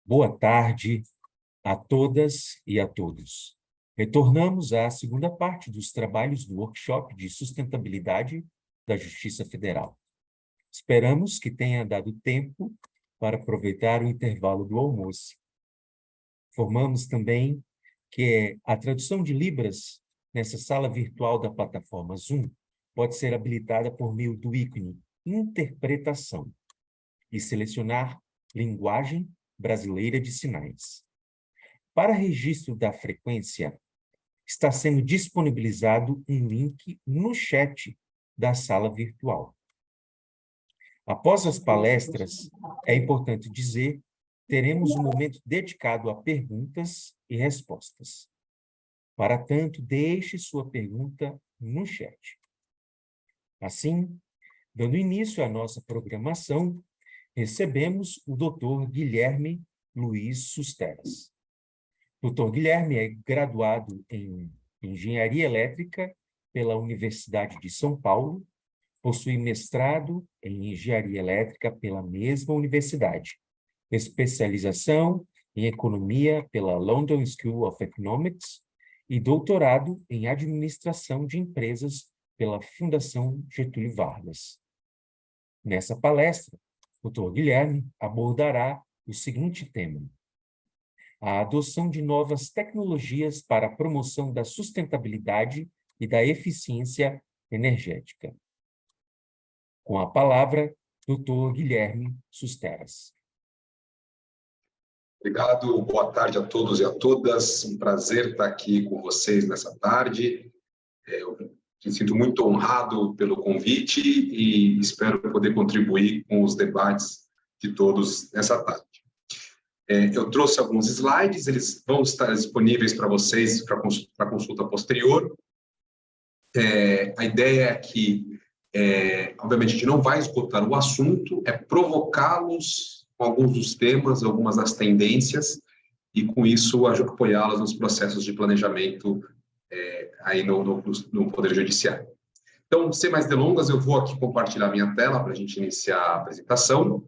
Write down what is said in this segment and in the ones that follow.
Boa tarde a todas e a todos. Retornamos à segunda parte dos trabalhos do workshop de sustentabilidade da Justiça Federal. Esperamos que tenha dado tempo para aproveitar o intervalo do almoço. Informamos também que a tradução de Libras nessa sala virtual da plataforma Zoom pode ser habilitada por meio do ícone Interpretação e selecionar Linguagem Brasileira de Sinais. Para registro da frequência, está sendo disponibilizado um link no chat da sala virtual. Após as palestras, é importante dizer, teremos um momento dedicado a perguntas e respostas. Para tanto, deixe sua pergunta no chat. Assim, dando início à nossa programação, recebemos o Dr. Guilherme Luiz Susteras. Dr. Guilherme é graduado em Engenharia Elétrica pela Universidade de São Paulo, possui mestrado em Engenharia Elétrica pela mesma universidade, especialização em Economia pela London School of Economics e doutorado em Administração de Empresas pela Fundação Getúlio Vargas. Nessa palestra, o Dr. Guilherme abordará o seguinte tema: a adoção de novas tecnologias para a promoção da sustentabilidade e da eficiência energética. Com a palavra, Dr. Guilherme Susteras. Obrigado, boa tarde a todos e a todas. Um prazer estar aqui com vocês nessa tarde. Eu me sinto muito honrado pelo convite e espero poder contribuir com os debates de todos nessa tarde. Eu trouxe alguns slides, eles vão estar disponíveis para vocês para consulta posterior. A ideia é que, obviamente, a gente não vai esgotar o assunto, é provocá-los com alguns dos temas, algumas das tendências, e com isso apoiá-los nos processos de planejamento aí no Poder Judiciário. Então, sem mais delongas, eu vou aqui compartilhar minha tela para a gente iniciar a apresentação.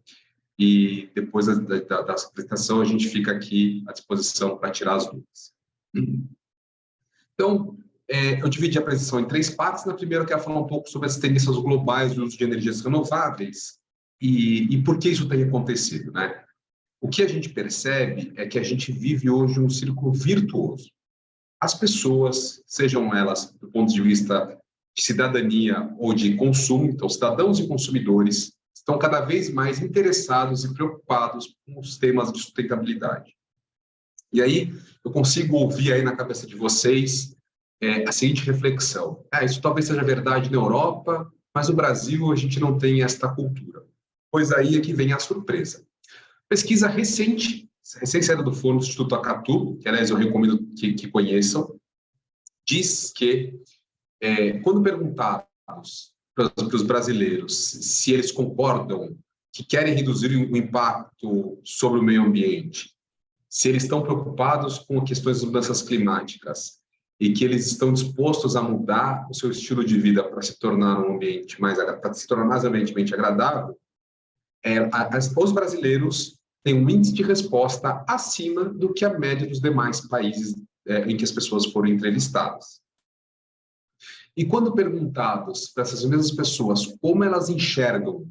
E depois da apresentação, a gente fica aqui à disposição para tirar as dúvidas. Então, eu dividi a apresentação em três partes. Na primeira, eu quero falar um pouco sobre as tendências globais do uso de energias renováveis e por que isso tem acontecido, né? O que a gente percebe é que a gente vive hoje um círculo virtuoso. As pessoas, sejam elas do ponto de vista de cidadania ou de consumo, então cidadãos e consumidores, estão cada vez mais interessados e preocupados com os temas de sustentabilidade. E aí, eu consigo ouvir aí na cabeça de vocês a seguinte reflexão. Isso talvez seja verdade na Europa, mas no Brasil a gente não tem esta cultura. Pois aí é que vem a surpresa. Pesquisa recente saída do forno do Instituto Acatu, que, aliás, eu recomendo que conheçam, diz que, quando perguntados para os brasileiros se eles concordam que querem reduzir o impacto sobre o meio ambiente, se eles estão preocupados com questões de mudanças climáticas e que eles estão dispostos a mudar o seu estilo de vida para se tornar mais ambientemente agradável, os brasileiros têm um índice de resposta acima do que a média dos demais países em que as pessoas foram entrevistadas. E quando perguntados para essas mesmas pessoas como elas enxergam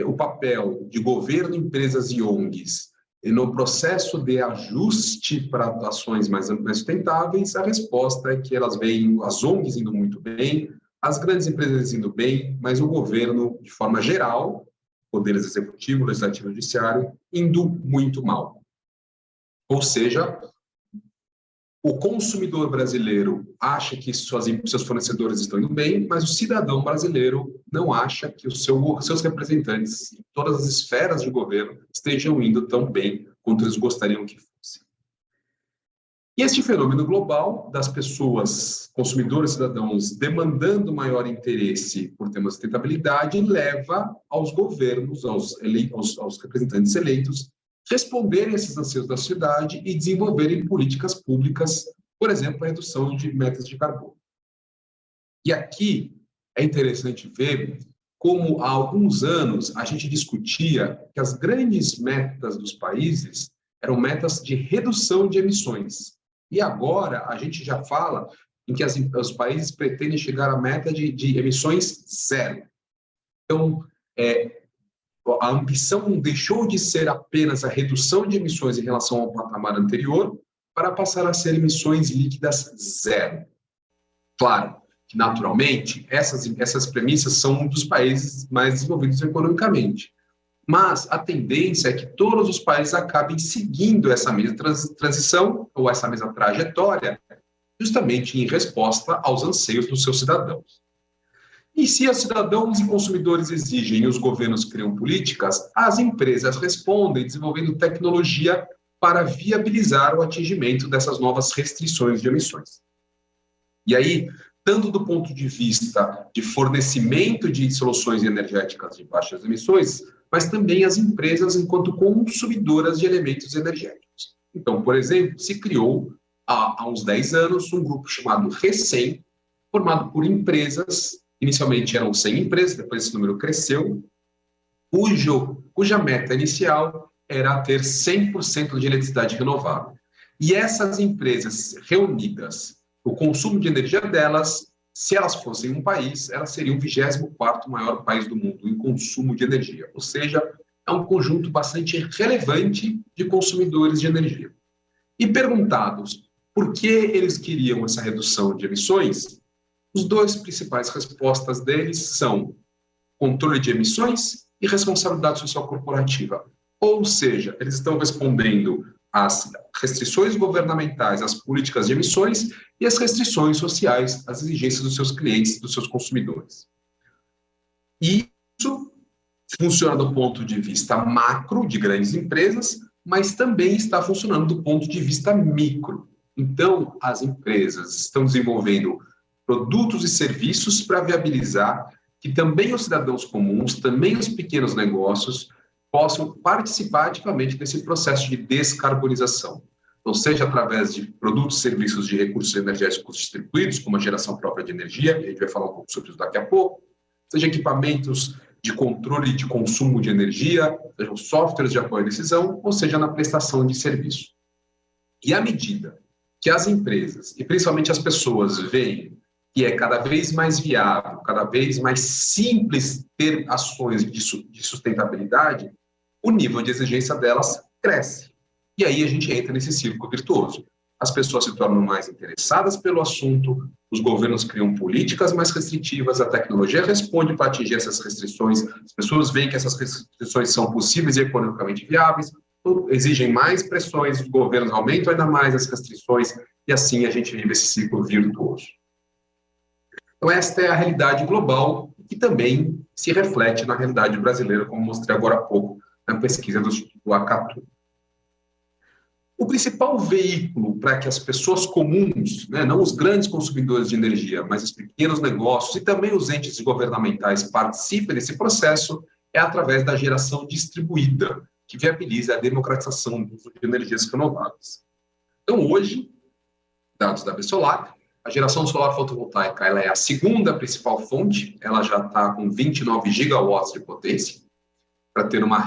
o papel de governo, empresas e ONGs no processo de ajuste para ações mais sustentáveis, a resposta é que elas veem as ONGs indo muito bem, as grandes empresas indo bem, mas o governo, de forma geral, poderes executivo, legislativo e judiciário, indo muito mal. Ou seja, o consumidor brasileiro acha que seus fornecedores estão indo bem, mas o cidadão brasileiro não acha que os seus representantes em todas as esferas de governo estejam indo tão bem quanto eles gostariam que fosse. E este fenômeno global das pessoas, consumidores e cidadãos, demandando maior interesse por temas de sustentabilidade, leva aos governos, aos representantes eleitos, responderem a esses anseios da sociedade e desenvolverem políticas públicas, por exemplo, a redução de metas de carbono. E aqui é interessante ver como há alguns anos a gente discutia que as grandes metas dos países eram metas de redução de emissões. E agora a gente já fala em que os países pretendem chegar à meta de emissões zero. Então, a ambição deixou de ser apenas a redução de emissões em relação ao patamar anterior para passar a ser emissões líquidas zero. Claro que, naturalmente, essas premissas são dos países mais desenvolvidos economicamente. Mas a tendência é que todos os países acabem seguindo essa mesma transição ou essa mesma trajetória, justamente em resposta aos anseios dos seus cidadãos. E se os cidadãos e consumidores exigem e os governos criam políticas, as empresas respondem desenvolvendo tecnologia para viabilizar o atingimento dessas novas restrições de emissões. E aí, tanto do ponto de vista de fornecimento de soluções energéticas de baixas emissões, mas também as empresas enquanto consumidoras de elementos energéticos. Então, por exemplo, se criou há uns 10 anos um grupo chamado RECEM, formado por empresas, inicialmente eram 100 empresas, depois esse número cresceu, cuja meta inicial era ter 100% de eletricidade renovável. E essas empresas reunidas, o consumo de energia delas, se elas fossem um país, elas seriam o 24º maior país do mundo em consumo de energia. Ou seja, é um conjunto bastante relevante de consumidores de energia. E perguntados por que eles queriam essa redução de emissões, os dois principais respostas deles são controle de emissões e responsabilidade social corporativa. Ou seja, eles estão respondendo às restrições governamentais, às políticas de emissões e às restrições sociais, às exigências dos seus clientes, dos seus consumidores. E isso funciona do ponto de vista macro, de grandes empresas, mas também está funcionando do ponto de vista micro. Então, as empresas estão desenvolvendo produtos e serviços para viabilizar que também os cidadãos comuns, também os pequenos negócios, possam participar ativamente desse processo de descarbonização. Ou seja, através de produtos e serviços de recursos energéticos distribuídos, como a geração própria de energia, a gente vai falar um pouco sobre isso daqui a pouco, seja equipamentos de controle de consumo de energia, sejam softwares de apoio à decisão, ou seja, na prestação de serviço. E à medida que as empresas, e principalmente as pessoas, veem que é cada vez mais viável, cada vez mais simples ter ações de sustentabilidade, o nível de exigência delas cresce. E aí a gente entra nesse círculo virtuoso. As pessoas se tornam mais interessadas pelo assunto, os governos criam políticas mais restritivas, a tecnologia responde para atingir essas restrições, as pessoas veem que essas restrições são possíveis e economicamente viáveis, exigem mais pressões, os governos aumentam ainda mais as restrições, e assim a gente vive esse ciclo virtuoso. Então, esta é a realidade global, que também se reflete na realidade brasileira, como mostrei agora há pouco na pesquisa do Acatu. O principal veículo para que as pessoas comuns, não os grandes consumidores de energia, mas os pequenos negócios e também os entes governamentais participem desse processo é através da geração distribuída, que viabiliza a democratização do uso de energias renováveis. Então, hoje, dados da Absolar, a geração solar fotovoltaica ela é a segunda principal fonte, ela já está com 29 gigawatts de potência. Para ter uma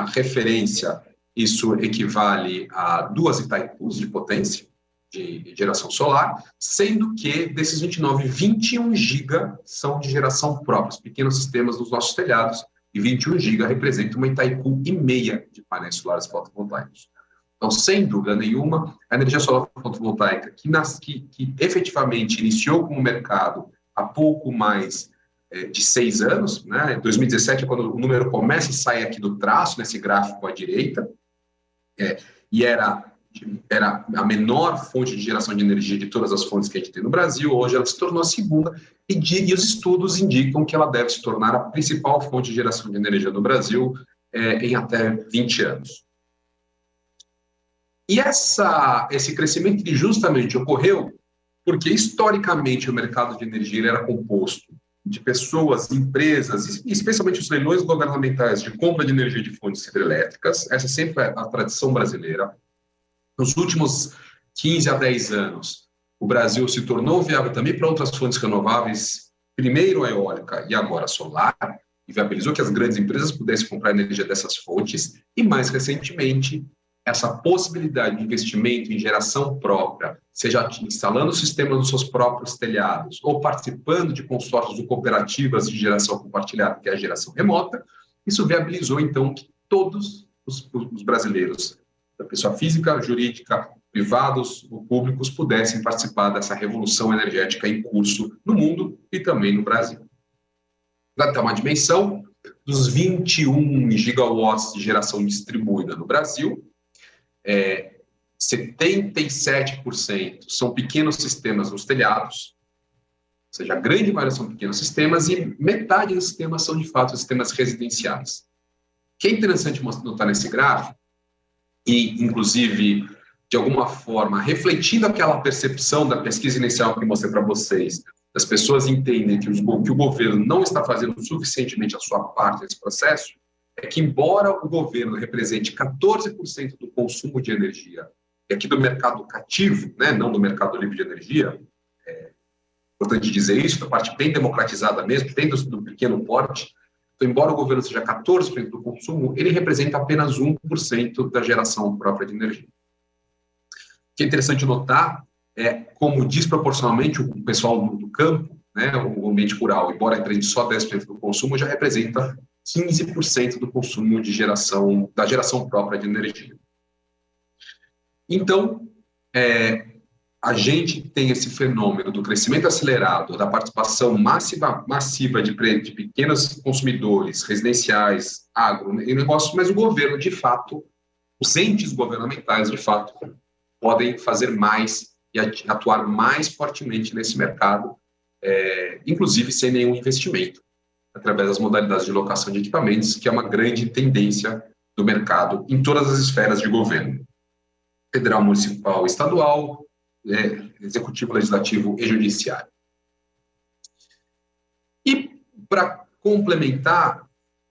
referência, isso equivale a 2 Itaipus de potência de geração solar, sendo que desses 29, 21 giga são de geração própria, os pequenos sistemas dos nossos telhados, e 21 giga representa uma Itaipu e meia de painéis solares fotovoltaicos. Então, sem dúvida nenhuma, a energia solar fotovoltaica, que efetivamente iniciou como mercado há pouco mais de 6 anos, né? 2017 é quando o número começa e sai aqui do traço, nesse gráfico à direita, e era a menor fonte de geração de energia de todas as fontes que a gente tem no Brasil. Hoje ela se tornou a segunda, e os estudos indicam que ela deve se tornar a principal fonte de geração de energia no Brasil em até 20 anos. E esse crescimento justamente ocorreu porque, historicamente, o mercado de energia era composto de pessoas, empresas, e especialmente os leilões governamentais de compra de energia de fontes hidrelétricas. Essa sempre é a tradição brasileira. Nos últimos 15 a 10 anos, o Brasil se tornou viável também para outras fontes renováveis, primeiro a eólica e agora a solar, e viabilizou que as grandes empresas pudessem comprar energia dessas fontes, e mais recentemente, essa possibilidade de investimento em geração própria, seja instalando o sistema nos seus próprios telhados ou participando de consórcios ou cooperativas de geração compartilhada, que é a geração remota, isso viabilizou, então, que todos os brasileiros, da pessoa física, jurídica, privados ou públicos, pudessem participar dessa revolução energética em curso no mundo e também no Brasil. Para ter uma dimensão, dos 21 gigawatts de geração distribuída no Brasil, 77% são pequenos sistemas nos telhados, ou seja, a grande maioria são pequenos sistemas, e metade dos sistemas são, de fato, sistemas residenciais. O que é interessante notar nesse gráfico, e, inclusive, de alguma forma, refletindo aquela percepção da pesquisa inicial que eu mostrei para vocês, as pessoas entendem que o governo não está fazendo suficientemente a sua parte nesse processo, é que, embora o governo represente 14% do consumo de energia, e aqui do mercado cativo, né, não do mercado livre de energia, é importante dizer isso, da parte bem democratizada mesmo, bem do pequeno porte, então, embora o governo seja 14% do consumo, ele representa apenas 1% da geração própria de energia. O que é interessante notar é como, desproporcionalmente, o pessoal do campo, né, o ambiente rural, embora represente só 10% do consumo, já representa 15% do consumo de geração, da geração própria de energia. Então, a gente tem esse fenômeno do crescimento acelerado, da participação massiva de pequenos consumidores, residenciais, agro e negócios, mas o governo, de fato, os entes governamentais, de fato, podem fazer mais e atuar mais fortemente nesse mercado, inclusive sem nenhum investimento, através das modalidades de locação de equipamentos, que é uma grande tendência do mercado em todas as esferas de governo, federal, municipal, estadual, executivo, legislativo e judiciário. E, para complementar,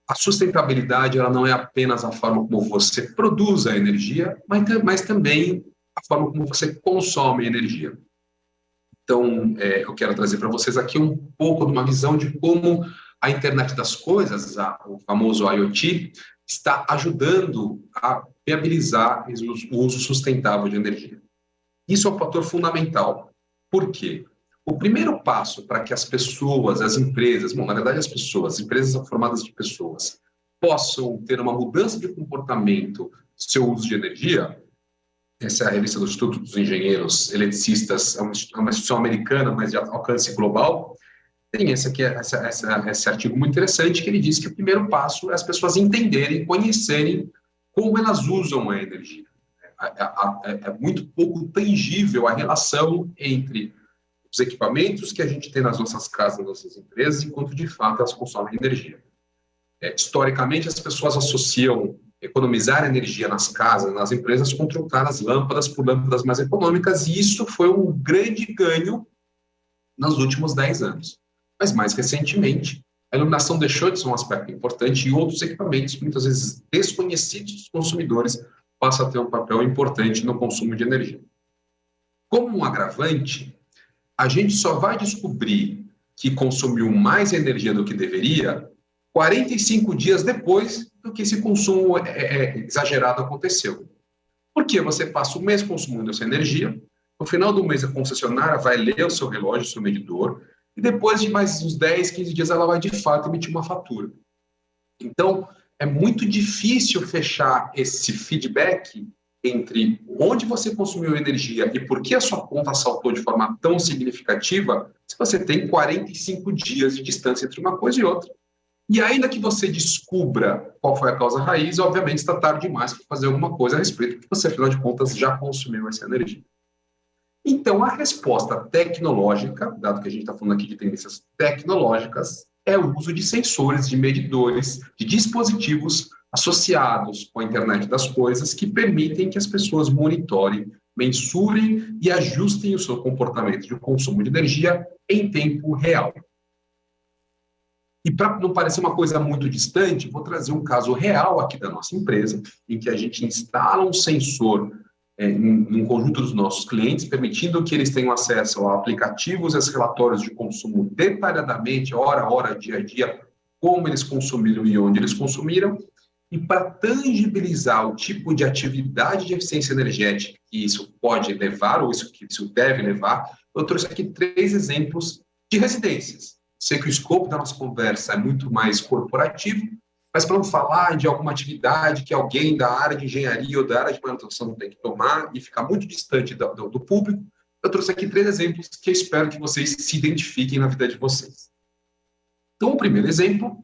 a sustentabilidade ela não é apenas a forma como você produz a energia, mas também a forma como você consome a energia. Então, eu quero trazer para vocês aqui um pouco de uma visão de como a internet das coisas, o famoso IoT, está ajudando a viabilizar o uso sustentável de energia. Isso é um fator fundamental. Por quê? O primeiro passo para que as pessoas, as empresas, na verdade as empresas são formadas de pessoas, possam ter uma mudança de comportamento no seu uso de energia, essa é a revista do Instituto dos Engenheiros Eletricistas, é uma instituição americana, mas de alcance global. Tem esse artigo muito interessante, que ele diz que o primeiro passo é as pessoas entenderem, conhecerem como elas usam a energia. É muito pouco tangível a relação entre os equipamentos que a gente tem nas nossas casas, nas nossas empresas, enquanto de fato elas consomem energia. Historicamente, as pessoas associam economizar energia nas casas, nas empresas, com trocar as lâmpadas por lâmpadas mais econômicas, e isso foi um grande ganho nos últimos 10 anos. Mas, mais recentemente, a iluminação deixou de ser um aspecto importante e outros equipamentos, muitas vezes desconhecidos dos consumidores, passam a ter um papel importante no consumo de energia. Como um agravante, a gente só vai descobrir que consumiu mais energia do que deveria 45 dias depois do que esse consumo exagerado aconteceu. Porque você passa o mês consumindo essa energia, no final do mês a concessionária vai ler o seu relógio, o seu medidor, e depois de mais uns 10, 15 dias ela vai de fato emitir uma fatura. Então, é muito difícil fechar esse feedback entre onde você consumiu energia e por que a sua conta saltou de forma tão significativa, se você tem 45 dias de distância entre uma coisa e outra. E ainda que você descubra qual foi a causa raiz, obviamente está tarde demais para fazer alguma coisa a respeito, porque você, afinal de contas, já consumiu essa energia. Então, a resposta tecnológica, dado que a gente está falando aqui de tendências tecnológicas, é o uso de sensores, de medidores, de dispositivos associados com a internet das coisas que permitem que as pessoas monitorem, mensurem e ajustem o seu comportamento de consumo de energia em tempo real. E para não parecer uma coisa muito distante, vou trazer um caso real aqui da nossa empresa, em que a gente instala um sensor em um conjunto dos nossos clientes, permitindo que eles tenham acesso a aplicativos e aos relatórios de consumo detalhadamente, hora a hora, dia a dia, como eles consumiram e onde eles consumiram. E para tangibilizar o tipo de atividade de eficiência energética que isso pode levar, ou isso que isso deve levar, eu trouxe aqui 3 exemplos de residências. Sei que o escopo da nossa conversa é muito mais corporativo, mas para não falar de alguma atividade que alguém da área de engenharia ou da área de manutenção tem que tomar e ficar muito distante do público, eu trouxe aqui 3 exemplos que eu espero que vocês se identifiquem na vida de vocês. Então, o primeiro exemplo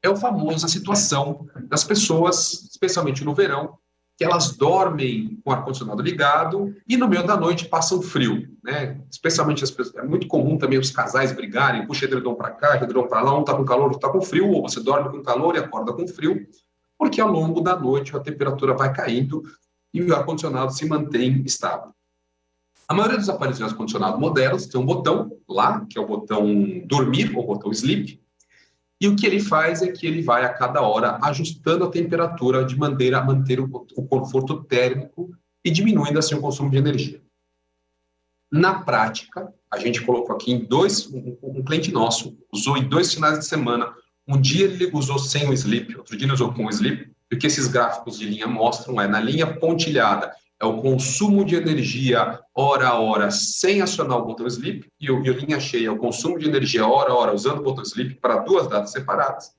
é o famoso a situação das pessoas, especialmente no verão, que elas dormem com o ar-condicionado ligado e no meio da noite passam frio, né? Especialmente as pessoas, é muito comum também os casais brigarem, puxa edredom para cá, edredom para lá, um está com calor, outro está com frio, ou você dorme com calor e acorda com frio, porque ao longo da noite a temperatura vai caindo e o ar-condicionado se mantém estável. A maioria dos aparelhos de ar-condicionado modernos tem um botão lá, que é o botão dormir, ou botão sleep, e o que ele faz é que ele vai a cada hora ajustando a temperatura de maneira a manter o conforto térmico e diminuindo assim o consumo de energia. Na prática, a gente colocou aqui em um cliente nosso usou em 2 finais de semana. Um dia ele usou sem o sleep, outro dia ele usou com o sleep. E o que esses gráficos de linha mostram na linha pontilhada, é o consumo de energia hora a hora sem acionar o botão sleep, e a linha cheia é o consumo de energia hora a hora usando o botão sleep para 2 datas separadas.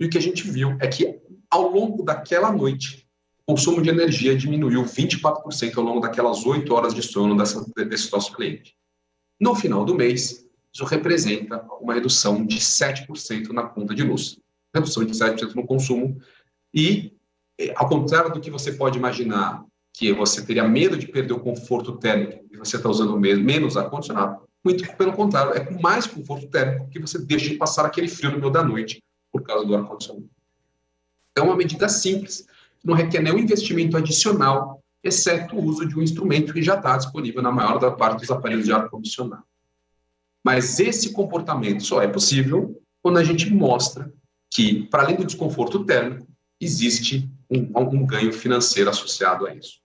E o que a gente viu é que, ao longo daquela noite, o consumo de energia diminuiu 24% ao longo daquelas 8 horas de sono desse nosso cliente. No final do mês, isso representa uma redução de 7% na conta de luz. Redução de 7% no consumo. E, ao contrário do que você pode imaginar, que você teria medo de perder o conforto térmico e você está usando menos ar-condicionado, muito pelo contrário, é com mais conforto térmico que você deixa de passar aquele frio no meio da noite por causa do ar-condicionado. É uma medida simples, não requer nenhum investimento adicional, exceto o uso de um instrumento que já está disponível na maior parte dos aparelhos de ar-condicionado. Mas esse comportamento só é possível quando a gente mostra que, para além do desconforto térmico, existe um ganho financeiro associado a isso.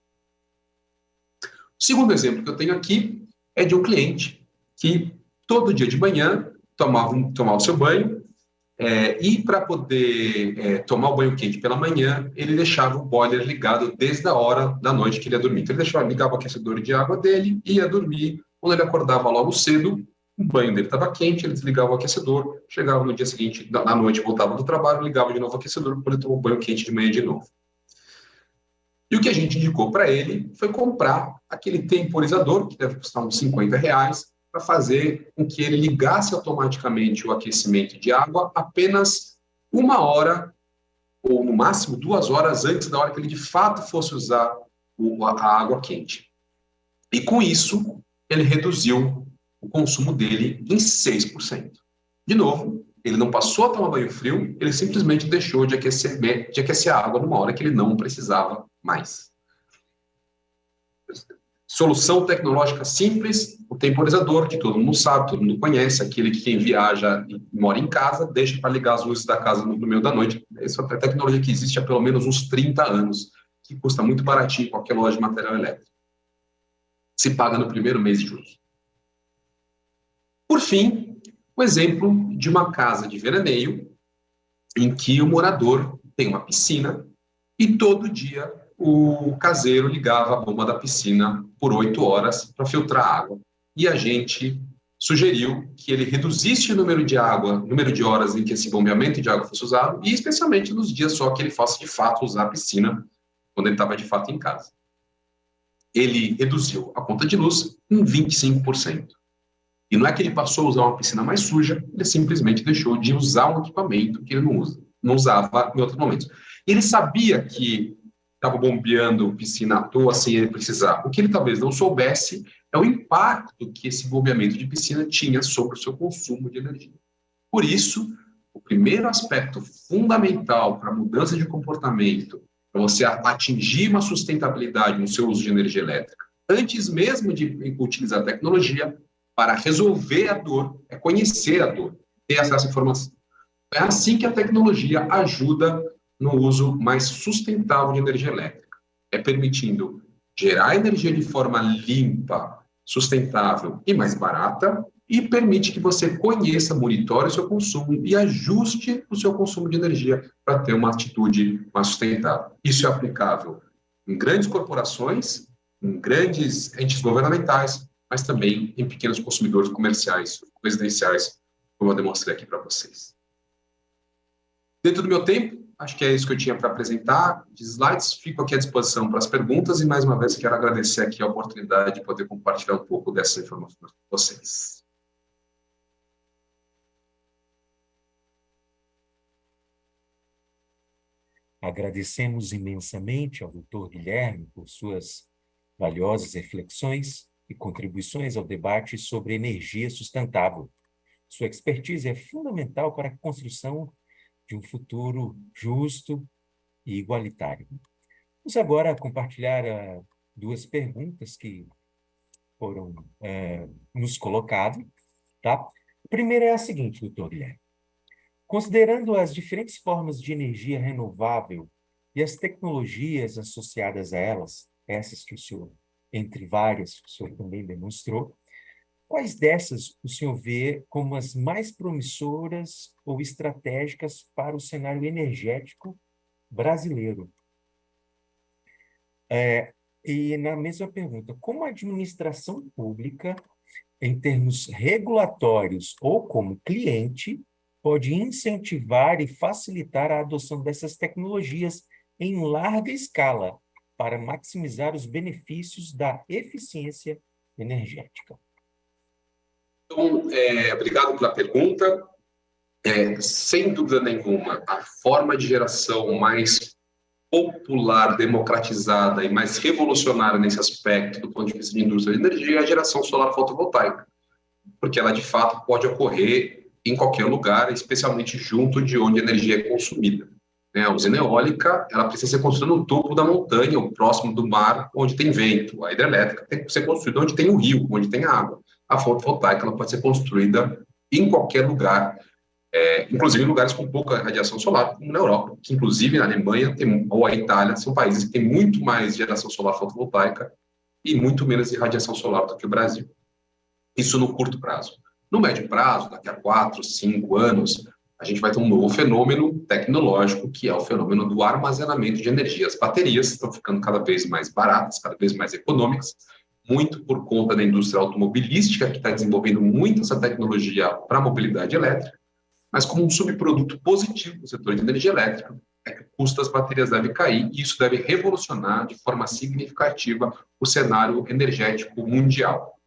O segundo exemplo que eu tenho aqui é de um cliente que todo dia de manhã tomava o seu banho e para poder tomar o banho quente pela manhã, ele deixava o boiler ligado desde a hora da noite que ele ia dormir. Então, ele ligava o aquecedor de água dele e ia dormir. Quando ele acordava logo cedo, o banho dele estava quente, ele desligava o aquecedor, chegava no dia seguinte, na noite, voltava do trabalho, ligava de novo o aquecedor para poder tomar o banho quente de manhã de novo. E o que a gente indicou para ele foi comprar aquele temporizador, que deve custar uns R$50, para fazer com que ele ligasse automaticamente o aquecimento de água apenas 1 hora, ou no máximo 2 horas antes da hora que ele de fato fosse usar a água quente. E com isso, ele reduziu o consumo dele em 6%. De novo, ele não passou a tomar banho frio, ele simplesmente deixou de aquecer a água numa hora que ele não precisava mais. Solução tecnológica simples, o temporizador, que todo mundo sabe, todo mundo conhece, aquele que quem viaja e mora em casa, deixa para ligar as luzes da casa no meio da noite. Essa é a tecnologia que existe há pelo menos uns 30 anos, que custa muito baratinho em qualquer loja de material elétrico. Se paga no primeiro mês de uso. Por fim, o exemplo de uma casa de veraneio em que o morador tem uma piscina e todo dia o caseiro ligava a bomba da piscina por 8 horas para filtrar água. E a gente sugeriu que ele reduzisse o número de horas em que esse bombeamento de água fosse usado, e especialmente nos dias só que ele fosse de fato usar a piscina, quando ele estava de fato em casa. Ele reduziu a conta de luz em 25%. E não é que ele passou a usar uma piscina mais suja, ele simplesmente deixou de usar um equipamento que ele não usava em outros momentos. Ele sabia que estava bombeando piscina à toa sem ele precisar. O que ele talvez não soubesse é o impacto que esse bombeamento de piscina tinha sobre o seu consumo de energia. Por isso, o primeiro aspecto fundamental para a mudança de comportamento, para você atingir uma sustentabilidade no seu uso de energia elétrica, antes mesmo de utilizar a tecnologia, para resolver a dor, é conhecer a dor, ter acesso à informação. É assim que a tecnologia ajuda no uso mais sustentável de energia elétrica. É permitindo gerar energia de forma limpa, sustentável e mais barata, e permite que você conheça, monitore o seu consumo e ajuste o seu consumo de energia para ter uma atitude mais sustentável. Isso é aplicável em grandes corporações, em grandes entes governamentais, mas também em pequenos consumidores comerciais, residenciais, como eu demonstrei aqui para vocês. Dentro do meu tempo, acho que é isso que eu tinha para apresentar de slides. Fico aqui à disposição para as perguntas e, mais uma vez, quero agradecer aqui a oportunidade de poder compartilhar um pouco dessas informações com vocês. Agradecemos imensamente ao Dr. Guilherme por suas valiosas reflexões e contribuições ao debate sobre energia sustentável. Sua expertise é fundamental para a construção de um futuro justo e igualitário. Vamos agora compartilhar duas perguntas que foram nos colocadas. Tá? A primeira é a seguinte, doutor Guilherme. Considerando as diferentes formas de energia renovável e as tecnologias associadas a elas, essas que o senhor, entre várias, que o senhor também demonstrou, quais dessas o senhor vê como as mais promissoras ou estratégicas para o cenário energético brasileiro? E na mesma pergunta, como a administração pública, em termos regulatórios ou como cliente, pode incentivar e facilitar a adoção dessas tecnologias em larga escala para maximizar os benefícios da eficiência energética? Então, obrigado pela pergunta. Sem dúvida nenhuma, a forma de geração mais popular, democratizada e mais revolucionária nesse aspecto, do ponto de vista de indústria de energia, é a geração solar fotovoltaica, porque ela, de fato, pode ocorrer em qualquer lugar, especialmente junto de onde a energia é consumida. A usina eólica, ela precisa ser construída no topo da montanha, ou próximo do mar, onde tem vento. A hidrelétrica tem que ser construída onde tem um rio, onde tem água. A fotovoltaica, ela pode ser construída em qualquer lugar, inclusive em lugares com pouca radiação solar, como na Europa, que inclusive na Alemanha ou a Itália são países que têm muito mais geração solar fotovoltaica e muito menos de radiação solar do que o Brasil. Isso no curto prazo. No médio prazo, daqui a 4, 5 anos, a gente vai ter um novo fenômeno tecnológico, que é o fenômeno do armazenamento de energia. As baterias estão ficando cada vez mais baratas, cada vez mais econômicas, muito por conta da indústria automobilística, que está desenvolvendo muito essa tecnologia para a mobilidade elétrica, mas como um subproduto positivo do setor de energia elétrica, é que o custo das baterias deve cair, e isso deve revolucionar de forma significativa o cenário energético mundial.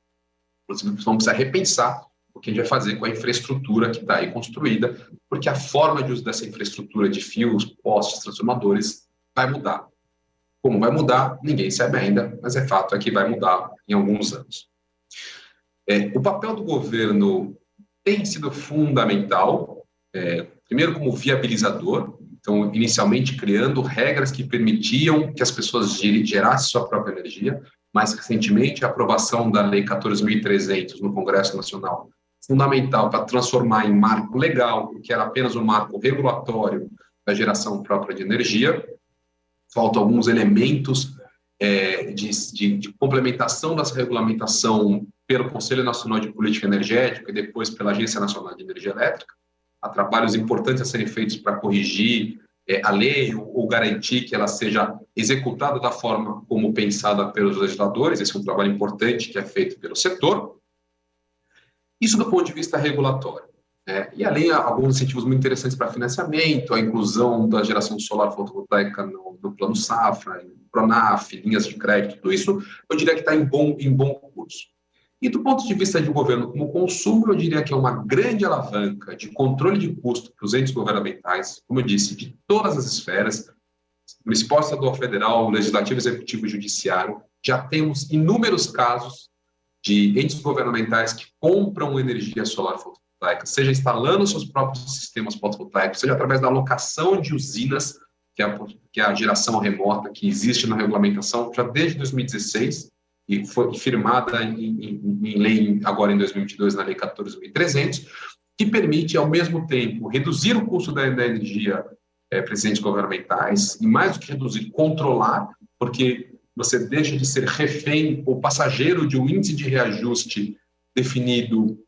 Inclusive, vamos precisar repensar o que a gente vai fazer com a infraestrutura que está aí construída, porque a forma de uso dessa infraestrutura de fios, postes, transformadores, vai mudar. Como vai mudar, ninguém sabe ainda, mas é fato que vai mudar em alguns anos. O papel do governo tem sido fundamental, primeiro como viabilizador, então, inicialmente criando regras que permitiam que as pessoas gerassem sua própria energia. Mais recentemente, a aprovação da Lei 14.300 no Congresso Nacional, fundamental para transformar em marco legal, o que era apenas um marco regulatório da geração própria de energia. Faltam alguns elementos de complementação dessa regulamentação pelo Conselho Nacional de Política Energética e depois pela Agência Nacional de Energia Elétrica. Há trabalhos importantes a serem feitos para corrigir a lei ou garantir que ela seja executada da forma como pensada pelos legisladores. Esse é um trabalho importante que é feito pelo setor. Isso do ponto de vista regulatório. E além, alguns incentivos muito interessantes para financiamento, a inclusão da geração solar fotovoltaica no Plano Safra, Pronaf, linhas de crédito, tudo isso, eu diria que está em bom curso. E do ponto de vista de governo como consumo, eu diria que é uma grande alavanca de controle de custo para os entes governamentais, como eu disse, de todas as esferas, municipal, estadual, federal, legislativo, executivo e judiciário. Já temos inúmeros casos de entes governamentais que compram energia solar fotovoltaica, seja instalando seus próprios sistemas fotovoltaicos, seja através da alocação de usinas, que é a geração remota que existe na regulamentação já desde 2016, e foi firmada em lei agora em 2022, na Lei 14.300, que permite, ao mesmo tempo, reduzir o custo da energia para os entes governamentais, e mais do que reduzir, controlar, porque você deixa de ser refém ou passageiro de um índice de reajuste definido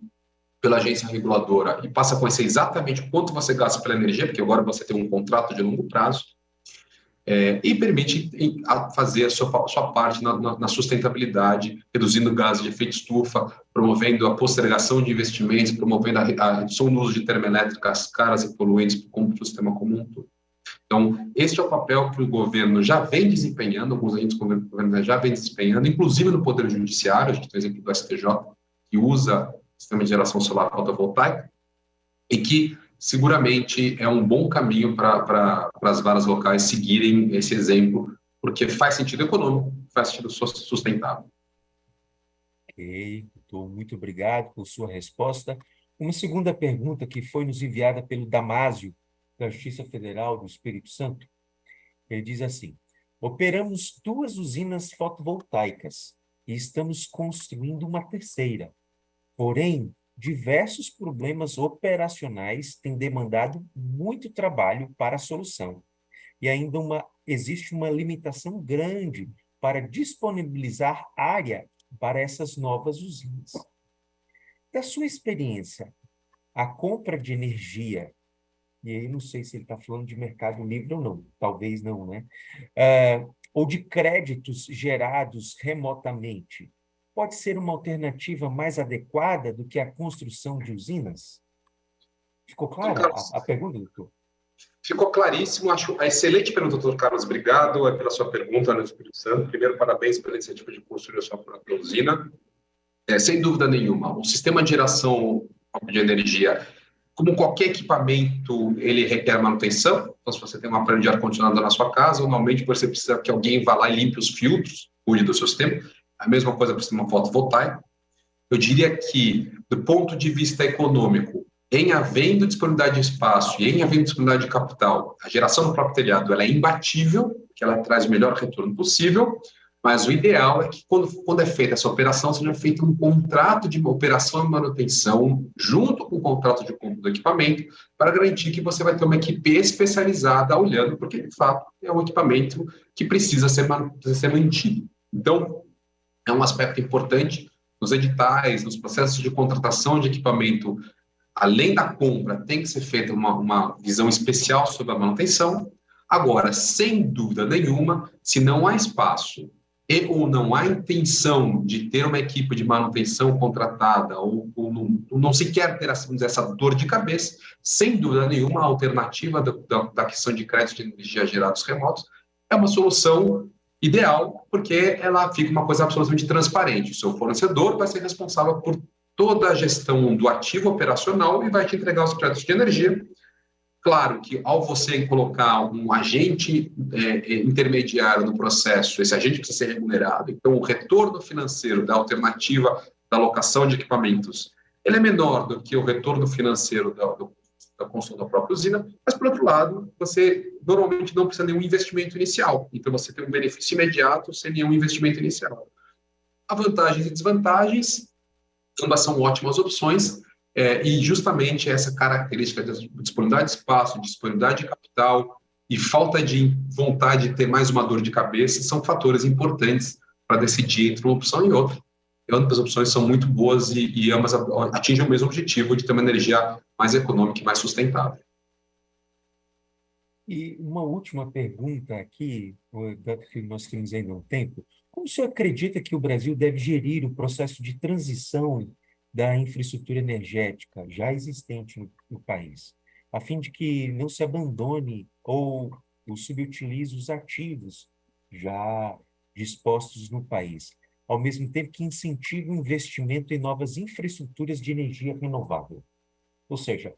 pela agência reguladora e passa a conhecer exatamente quanto você gasta pela energia, porque agora você tem um contrato de longo prazo, e permite fazer a sua parte na sustentabilidade, reduzindo gases de efeito estufa, promovendo a postergação de investimentos, promovendo a redução do uso de termoelétricas caras e poluentes para o sistema comum. Então, este é o papel que o governo já vem desempenhando, alguns entes do governo já vem desempenhando, inclusive no Poder Judiciário. A gente tem o exemplo do STJ, que usa sistema de geração solar fotovoltaica, e que seguramente é um bom caminho para as varas locais seguirem esse exemplo, porque faz sentido econômico, faz sentido sustentável. Ok, doutor, muito obrigado por sua resposta. Uma segunda pergunta que foi nos enviada pelo Damásio, da Justiça Federal do Espírito Santo. Ele diz assim: operamos 2 usinas fotovoltaicas e estamos construindo uma terceira. Porém, diversos problemas operacionais têm demandado muito trabalho para a solução. E ainda existe uma limitação grande para disponibilizar área para essas novas usinas. Da sua experiência, a compra de energia, e aí não sei se ele está falando de mercado livre ou não, talvez não, né? Ou de créditos gerados remotamente, pode ser uma alternativa mais adequada do que a construção de usinas? Ficou clara a pergunta, doutor? Ficou claríssimo, acho excelente pergunta, doutor Carlos. Obrigado pela sua pergunta no Espírito Santo. Primeiro, parabéns pela iniciativa de construir a sua própria usina. Sem dúvida nenhuma, o sistema de geração de energia, como qualquer equipamento, ele requer manutenção. Então, se você tem um aparelho de ar-condicionado na sua casa, normalmente você precisa que alguém vá lá e limpe os filtros, cuide do seu sistema. A mesma coisa para o sistema fotovoltaico. Eu diria que, do ponto de vista econômico, em havendo disponibilidade de espaço e em havendo disponibilidade de capital, a geração do próprio telhado ela é imbatível, porque ela traz o melhor retorno possível, mas o ideal é que, quando é feita essa operação, seja feito um contrato de operação e manutenção, junto com o contrato de compra do equipamento, para garantir que você vai ter uma equipe especializada olhando, porque, de fato, é um equipamento que precisa ser mantido. Então, é um aspecto importante nos editais, nos processos de contratação de equipamento. Além da compra, tem que ser feita uma visão especial sobre a manutenção. Agora, sem dúvida nenhuma, se não há espaço ou não há intenção de ter uma equipe de manutenção contratada ou não se quer ter essa dor de cabeça, sem dúvida nenhuma, a alternativa da questão de crédito de energia gerados remotos é uma solução ideal, porque ela fica uma coisa absolutamente transparente. O seu fornecedor vai ser responsável por toda a gestão do ativo operacional e vai te entregar os créditos de energia. Claro que, ao você colocar um agente intermediário no processo, esse agente precisa ser remunerado. Então, o retorno financeiro da alternativa da alocação de equipamentos ele é menor do que o retorno financeiro da construção da própria usina, mas, por outro lado, você normalmente não precisa de nenhum investimento inicial. Então, você tem um benefício imediato sem nenhum investimento inicial. Há vantagens e desvantagens. Ambas são ótimas opções, e justamente essa característica de disponibilidade de espaço, disponibilidade de capital e falta de vontade de ter mais uma dor de cabeça são fatores importantes para decidir entre uma opção e outra. E ambas as opções são muito boas e ambas atingem o mesmo objetivo de ter uma energia mais econômica e mais sustentável. E uma última pergunta aqui, dado que nós temos ainda um tempo. Como o senhor acredita que o Brasil deve gerir o processo de transição da infraestrutura energética já existente no país, a fim de que não se abandone ou subutilize os ativos já dispostos no país, ao mesmo tempo que incentive o investimento em novas infraestruturas de energia renovável? Ou seja,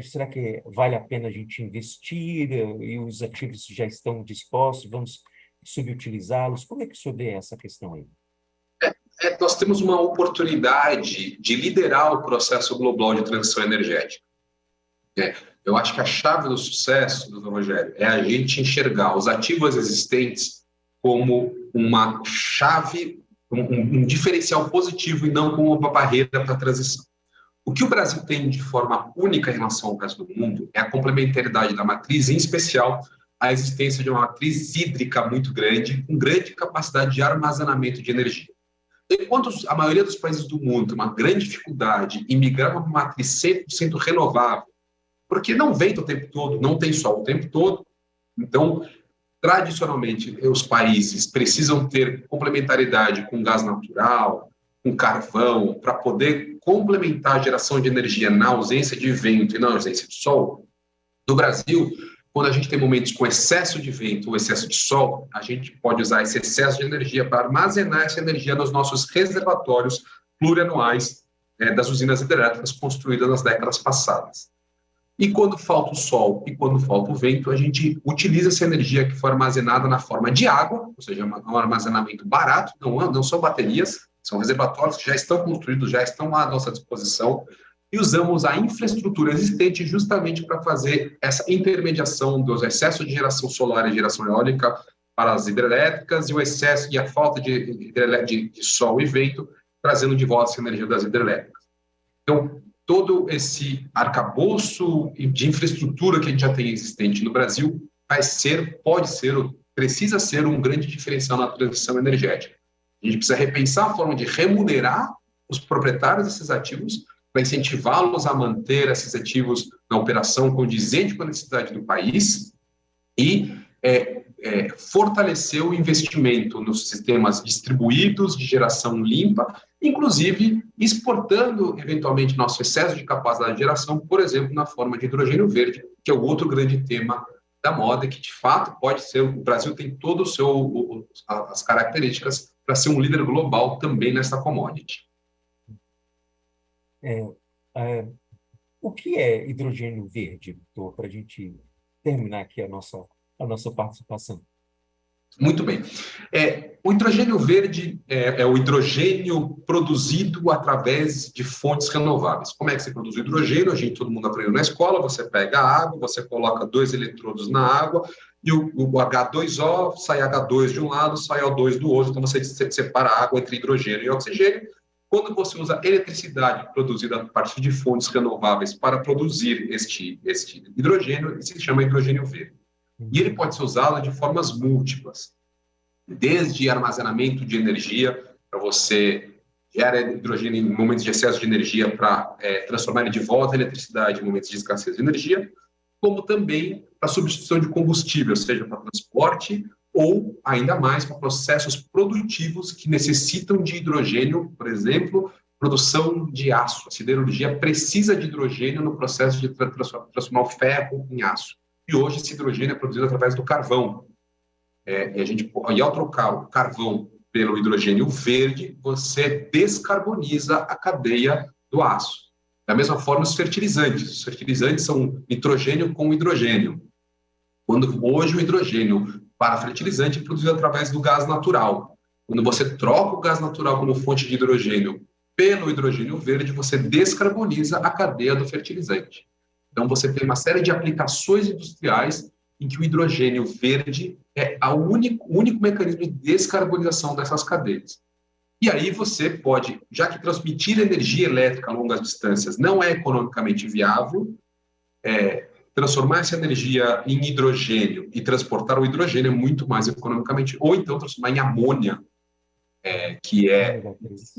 será que vale a pena a gente investir e os ativos já estão dispostos, vamos subutilizá-los? Como é que o senhor vê essa questão aí? Nós temos uma oportunidade de liderar o processo global de transição energética. Eu acho que a chave do sucesso, doutor Rogério, é a gente enxergar os ativos existentes como uma chave, um diferencial positivo e não como uma barreira para a transição. O que o Brasil tem de forma única em relação ao resto do mundo é a complementaridade da matriz, em especial a existência de uma matriz hídrica muito grande, com grande capacidade de armazenamento de energia. Enquanto a maioria dos países do mundo tem uma grande dificuldade em migrar para uma matriz 100% renovável, porque não venta o tempo todo, não tem sol o tempo todo, então, tradicionalmente, os países precisam ter complementariedade com gás natural, com carvão, para poder complementar a geração de energia na ausência de vento e na ausência de sol. No Brasil, quando a gente tem momentos com excesso de vento ou excesso de sol, a gente pode usar esse excesso de energia para armazenar essa energia nos nossos reservatórios plurianuais das usinas hidrelétricas construídas nas décadas passadas. E quando falta o sol e quando falta o vento, a gente utiliza essa energia que foi armazenada na forma de água, ou seja, um armazenamento barato, não são baterias, são reservatórios que já estão construídos, já estão à nossa disposição, e usamos a infraestrutura existente justamente para fazer essa intermediação dos excessos de geração solar e geração eólica para as hidrelétricas e o excesso e a falta de sol e vento, trazendo de volta essa energia das hidrelétricas. Então, todo esse arcabouço de infraestrutura que a gente já tem existente no Brasil pode ser, precisa ser um grande diferencial na transição energética. A gente precisa repensar a forma de remunerar os proprietários desses ativos para incentivá-los a manter esses ativos na operação condizente com a necessidade do país e fortalecer o investimento nos sistemas distribuídos de geração limpa, inclusive exportando, eventualmente, nosso excesso de capacidade de geração, por exemplo, na forma de hidrogênio verde, que é o outro grande tema da moda, que, de fato, pode ser... O Brasil tem todas as características para ser um líder global também nessa commodity. O que é hidrogênio verde, Vitor, para a gente terminar aqui a nossa participação? Muito bem. O hidrogênio verde é o hidrogênio produzido através de fontes renováveis. Como é que se produz o hidrogênio? Todo mundo aprendeu na escola, você pega a água, você coloca 2 eletrodos na água e o H2O, sai H2 de um lado, sai O2 do outro, então você separa a água entre hidrogênio e oxigênio. Quando você usa eletricidade produzida a partir de fontes renováveis para produzir este hidrogênio, se chama hidrogênio verde. E ele pode ser usado de formas múltiplas, desde armazenamento de energia, para você gerar hidrogênio em momentos de excesso de energia, para transformar ele de volta em eletricidade em momentos de escassez de energia, como também para substituição de combustível, seja para transporte ou, ainda mais, para processos produtivos que necessitam de hidrogênio, por exemplo, produção de aço. A siderurgia precisa de hidrogênio no processo de transformar o ferro em aço. E hoje esse hidrogênio é produzido através do carvão. E ao trocar o carvão pelo hidrogênio verde, você descarboniza a cadeia do aço. Da mesma forma, os fertilizantes são nitrogênio com hidrogênio. Hoje o hidrogênio para fertilizante é produzido através do gás natural. Quando você troca o gás natural como fonte de hidrogênio pelo hidrogênio verde, você descarboniza a cadeia do fertilizante. Então, você tem uma série de aplicações industriais em que o hidrogênio verde é o único mecanismo de descarbonização dessas cadeias. E aí você pode, já que transmitir energia elétrica a longas distâncias não é economicamente viável, transformar essa energia em hidrogênio e transportar o hidrogênio é muito mais economicamente, ou então transformar em amônia, que é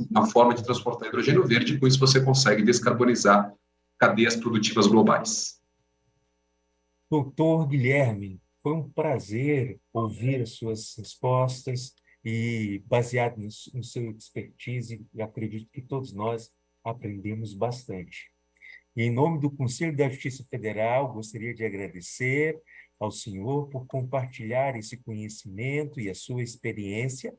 uma forma de transportar hidrogênio verde, com isso você consegue descarbonizar cadeias produtivas globais. Doutor Guilherme, foi um prazer ouvir as suas respostas e, baseado no seu expertise, eu acredito que todos nós aprendemos bastante. E, em nome do Conselho da Justiça Federal, gostaria de agradecer ao senhor por compartilhar esse conhecimento e a sua experiência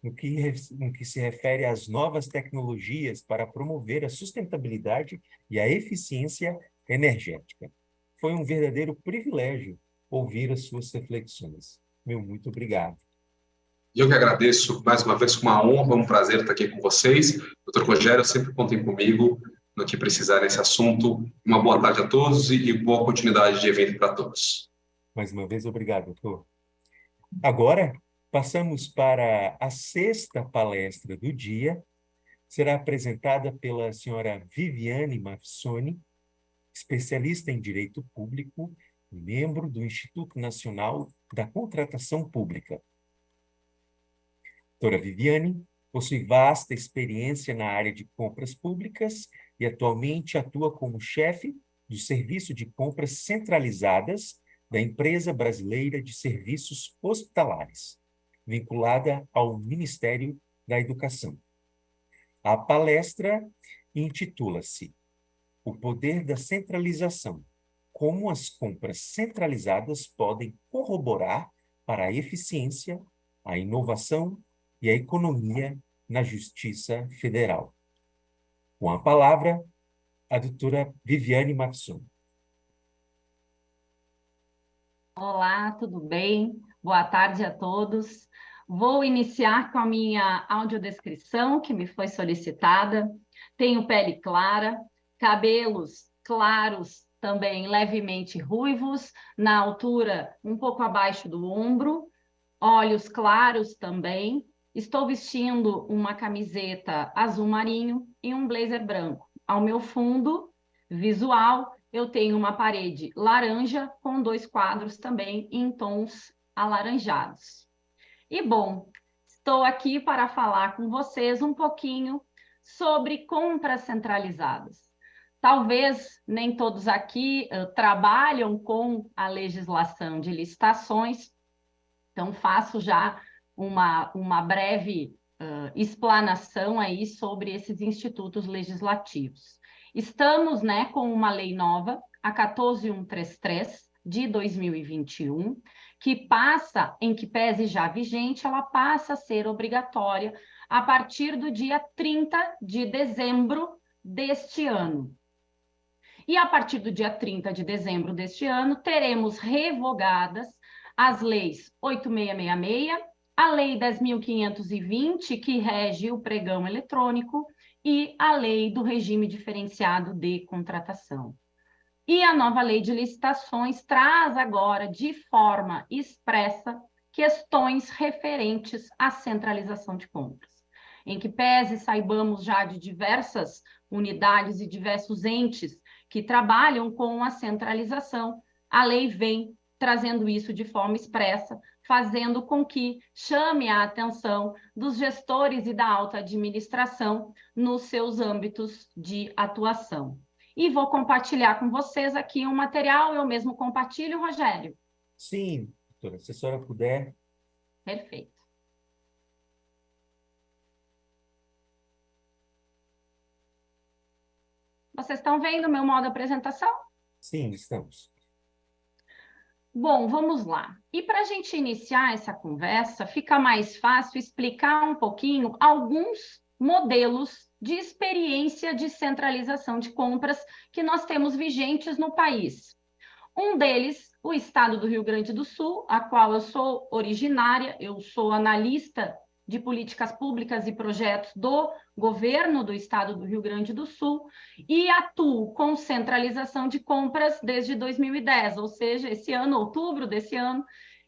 no que se refere às novas tecnologias para promover a sustentabilidade e a eficiência energética. Foi um verdadeiro privilégio ouvir as suas reflexões. Meu muito obrigado. Eu que agradeço, mais uma vez, uma honra, um prazer estar aqui com vocês. Doutor Rogério, sempre contem comigo no que precisar nesse assunto. Uma boa tarde a todos e boa continuidade de evento para todos. Mais uma vez, obrigado, doutor. Agora, passamos para a 6ª palestra do dia. Será apresentada pela senhora Viviane Mafsoni, especialista em Direito Público, membro do Instituto Nacional da Contratação Pública. Doutora Viviane Possui vasta experiência na área de compras públicas e atualmente atua como chefe do Serviço de Compras Centralizadas da Empresa Brasileira de Serviços Hospitalares, vinculada ao Ministério da Educação. A palestra intitula-se O Poder da Centralização: Como as compras centralizadas podem corroborar para a eficiência, a inovação e a economia na Justiça Federal. Com a palavra, a doutora Viviane Matson. Olá, tudo bem? Boa tarde a todos. Vou iniciar com a minha audiodescrição, que me foi solicitada. Tenho pele clara, cabelos claros, também levemente ruivos, na altura um pouco abaixo do ombro, olhos claros também. Estou vestindo uma camiseta azul marinho e um blazer branco. Ao meu fundo visual, eu tenho uma parede laranja com 2 quadros também em tons alaranjados. E, bom, estou aqui para falar com vocês um pouquinho sobre compras centralizadas. Talvez nem todos aqui trabalham com a legislação de licitações, então faço já uma breve explanação aí sobre esses institutos legislativos. Estamos, né, com uma lei nova, a 14133, de 2021, que passa, em que pese já vigente, ela passa a ser obrigatória a partir do dia 30 de dezembro deste ano. E a partir do dia 30 de dezembro deste ano, teremos revogadas as leis 8666, a lei 10.520, que rege o pregão eletrônico, e a lei do regime diferenciado de contratação. E a nova lei de licitações traz agora, de forma expressa, questões referentes à centralização de compras, em que pese saibamos já de diversas unidades e diversos entes que trabalham com a centralização, a lei vem trazendo isso de forma expressa, fazendo com que chame a atenção dos gestores e da alta administração nos seus âmbitos de atuação. E vou compartilhar com vocês aqui um material, eu mesmo compartilho, Rogério? Sim, doutora, se a senhora puder. Perfeito. Vocês estão vendo o meu modo de apresentação? Sim, estamos. Bom, vamos lá. E para a gente iniciar essa conversa, fica mais fácil explicar um pouquinho alguns modelos de experiência de centralização de compras que nós temos vigentes no país. Um deles, o estado do Rio Grande do Sul, a qual eu sou originária, eu sou analista de políticas públicas e projetos do governo do estado do Rio Grande do Sul e atuo com centralização de compras desde 2010, ou seja, esse ano, outubro desse ano,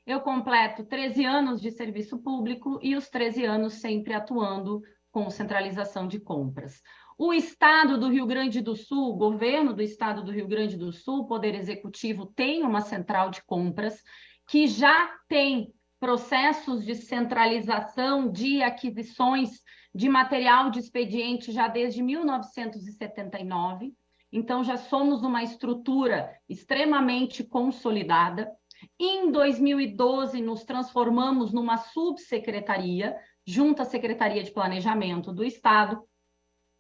eu completo 13 anos de serviço público e os 13 anos sempre atuando com centralização de compras. O Estado do Rio Grande do Sul, o governo do Estado do Rio Grande do Sul, Poder Executivo, tem uma central de compras que já tem processos de centralização de aquisições de material de expediente já desde 1979. Então, já somos uma estrutura extremamente consolidada. Em 2012, nos transformamos numa subsecretaria, junto à Secretaria de Planejamento do Estado,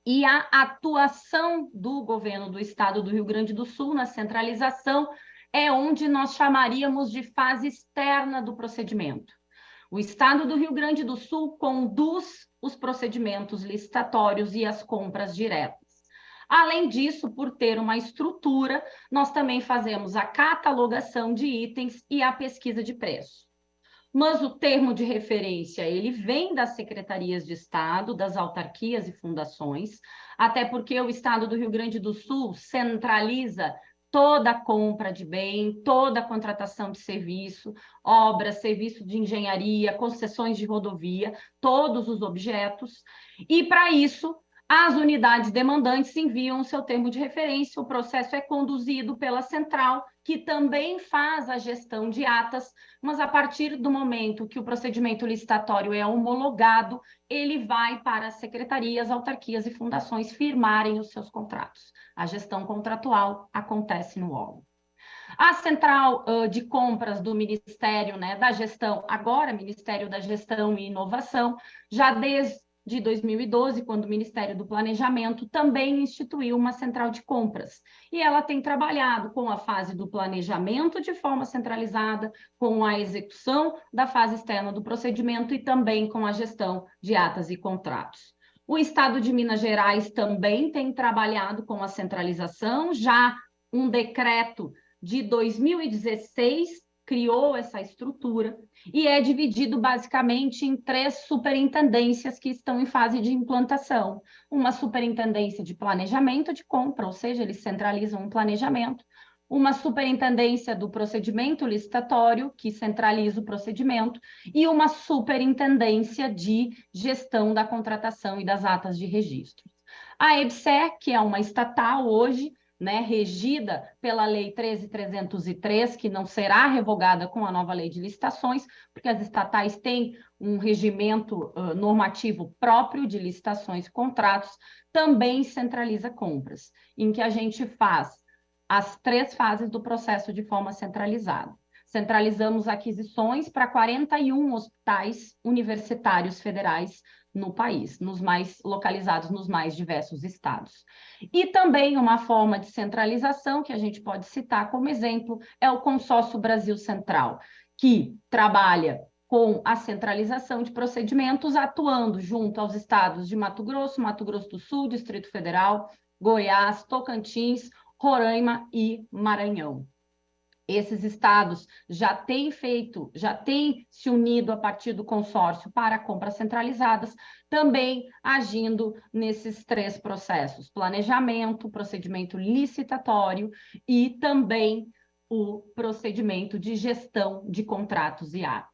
e a atuação do governo do Estado do Rio Grande do Sul na centralização é onde nós chamaríamos de fase externa do procedimento. O Estado do Rio Grande do Sul conduz os procedimentos licitatórios e as compras diretas. Além disso, por ter uma estrutura, nós também fazemos a catalogação de itens e a pesquisa de preço. Mas o termo de referência, ele vem das secretarias de Estado, das autarquias e fundações, até porque o Estado do Rio Grande do Sul centraliza toda a compra de bem, toda a contratação de serviço, obras, serviço de engenharia, concessões de rodovia, todos os objetos. E, para isso, As unidades demandantes enviam o seu termo de referência, o processo é conduzido pela central, que também faz a gestão de atas, mas a partir do momento que o procedimento licitatório é homologado, ele vai para as secretarias, autarquias e fundações firmarem os seus contratos. A gestão contratual acontece no órgão. A central de compras do Ministério, né, da Gestão, agora Ministério da Gestão e Inovação, já desde 2012, quando o Ministério do Planejamento também instituiu uma central de compras. E ela tem trabalhado com a fase do planejamento de forma centralizada, com a execução da fase externa do procedimento e também com a gestão de atas e contratos. O Estado de Minas Gerais também tem trabalhado com a centralização, já um decreto de 2016 criou essa estrutura e é dividido basicamente em 3 superintendências que estão em fase de implantação. Uma superintendência de planejamento de compra, ou seja, eles centralizam o planejamento. Uma superintendência do procedimento licitatório, que centraliza o procedimento, e uma superintendência de gestão da contratação e das atas de registro. A EBSER, que é uma estatal hoje, né, regida pela Lei 13.303, que não será revogada com a nova lei de licitações, porque as estatais têm um regimento normativo próprio de licitações e contratos, também centraliza compras, em que a gente faz as 3 fases do processo de forma centralizada. Centralizamos aquisições para 41 hospitais universitários federais no país, localizados nos mais diversos estados. E também uma forma de centralização que a gente pode citar como exemplo é o Consórcio Brasil Central, que trabalha com a centralização de procedimentos, atuando junto aos estados de Mato Grosso do Sul, Distrito Federal, Goiás, Tocantins, Roraima e Maranhão. Esses estados já têm se unido a partir do consórcio para compras centralizadas, também agindo nesses 3 processos: planejamento, procedimento licitatório e também o procedimento de gestão de contratos e atas.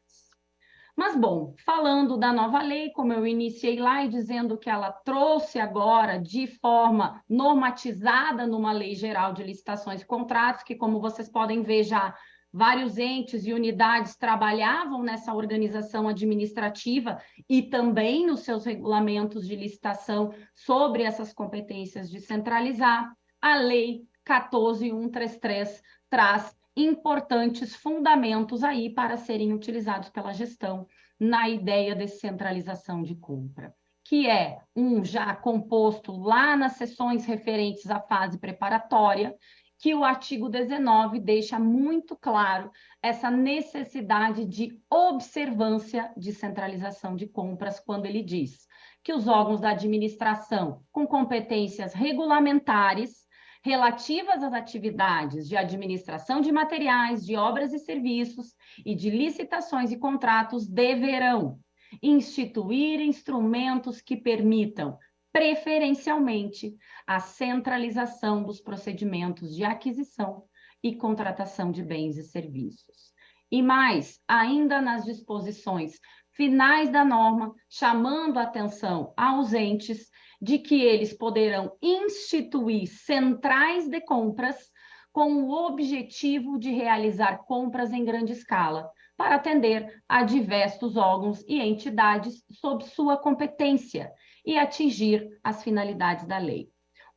Mas, bom, falando da nova lei, como eu iniciei lá e dizendo que ela trouxe agora de forma normatizada numa lei geral de licitações e contratos, que, como vocês podem ver, já vários entes e unidades trabalhavam nessa organização administrativa e também nos seus regulamentos de licitação sobre essas competências de centralizar. A Lei 14.133 traz importantes fundamentos aí para serem utilizados pela gestão na ideia de centralização de compra, que é já composto lá nas sessões referentes à fase preparatória, que o artigo 19 deixa muito claro essa necessidade de observância de centralização de compras, quando ele diz que os órgãos da administração com competências regulamentares relativas às atividades de administração de materiais, de obras e serviços e de licitações e contratos deverão instituir instrumentos que permitam, preferencialmente, a centralização dos procedimentos de aquisição e contratação de bens e serviços. E mais, ainda nas disposições finais da norma, chamando a atenção aos entes de que eles poderão instituir centrais de compras com o objetivo de realizar compras em grande escala, para atender a diversos órgãos e entidades sob sua competência e atingir as finalidades da lei.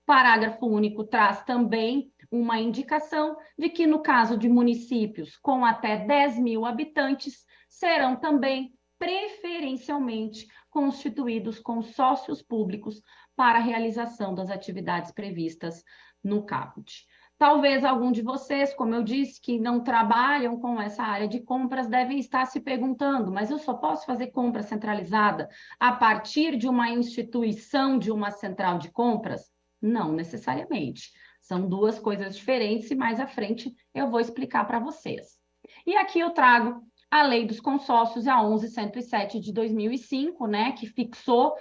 O parágrafo único traz também uma indicação de que, no caso de municípios com até 10.000 habitantes, serão também preferencialmente constituídos consórcios públicos para a realização das atividades previstas no caput. Talvez algum de vocês, como eu disse, que não trabalham com essa área de compras, devem estar se perguntando, mas eu só posso fazer compra centralizada a partir de uma instituição de uma central de compras? Não necessariamente. São 2 coisas diferentes e mais à frente eu vou explicar para vocês. E aqui eu trago a Lei dos Consórcios, a 11.107 de 2005, né, que fixou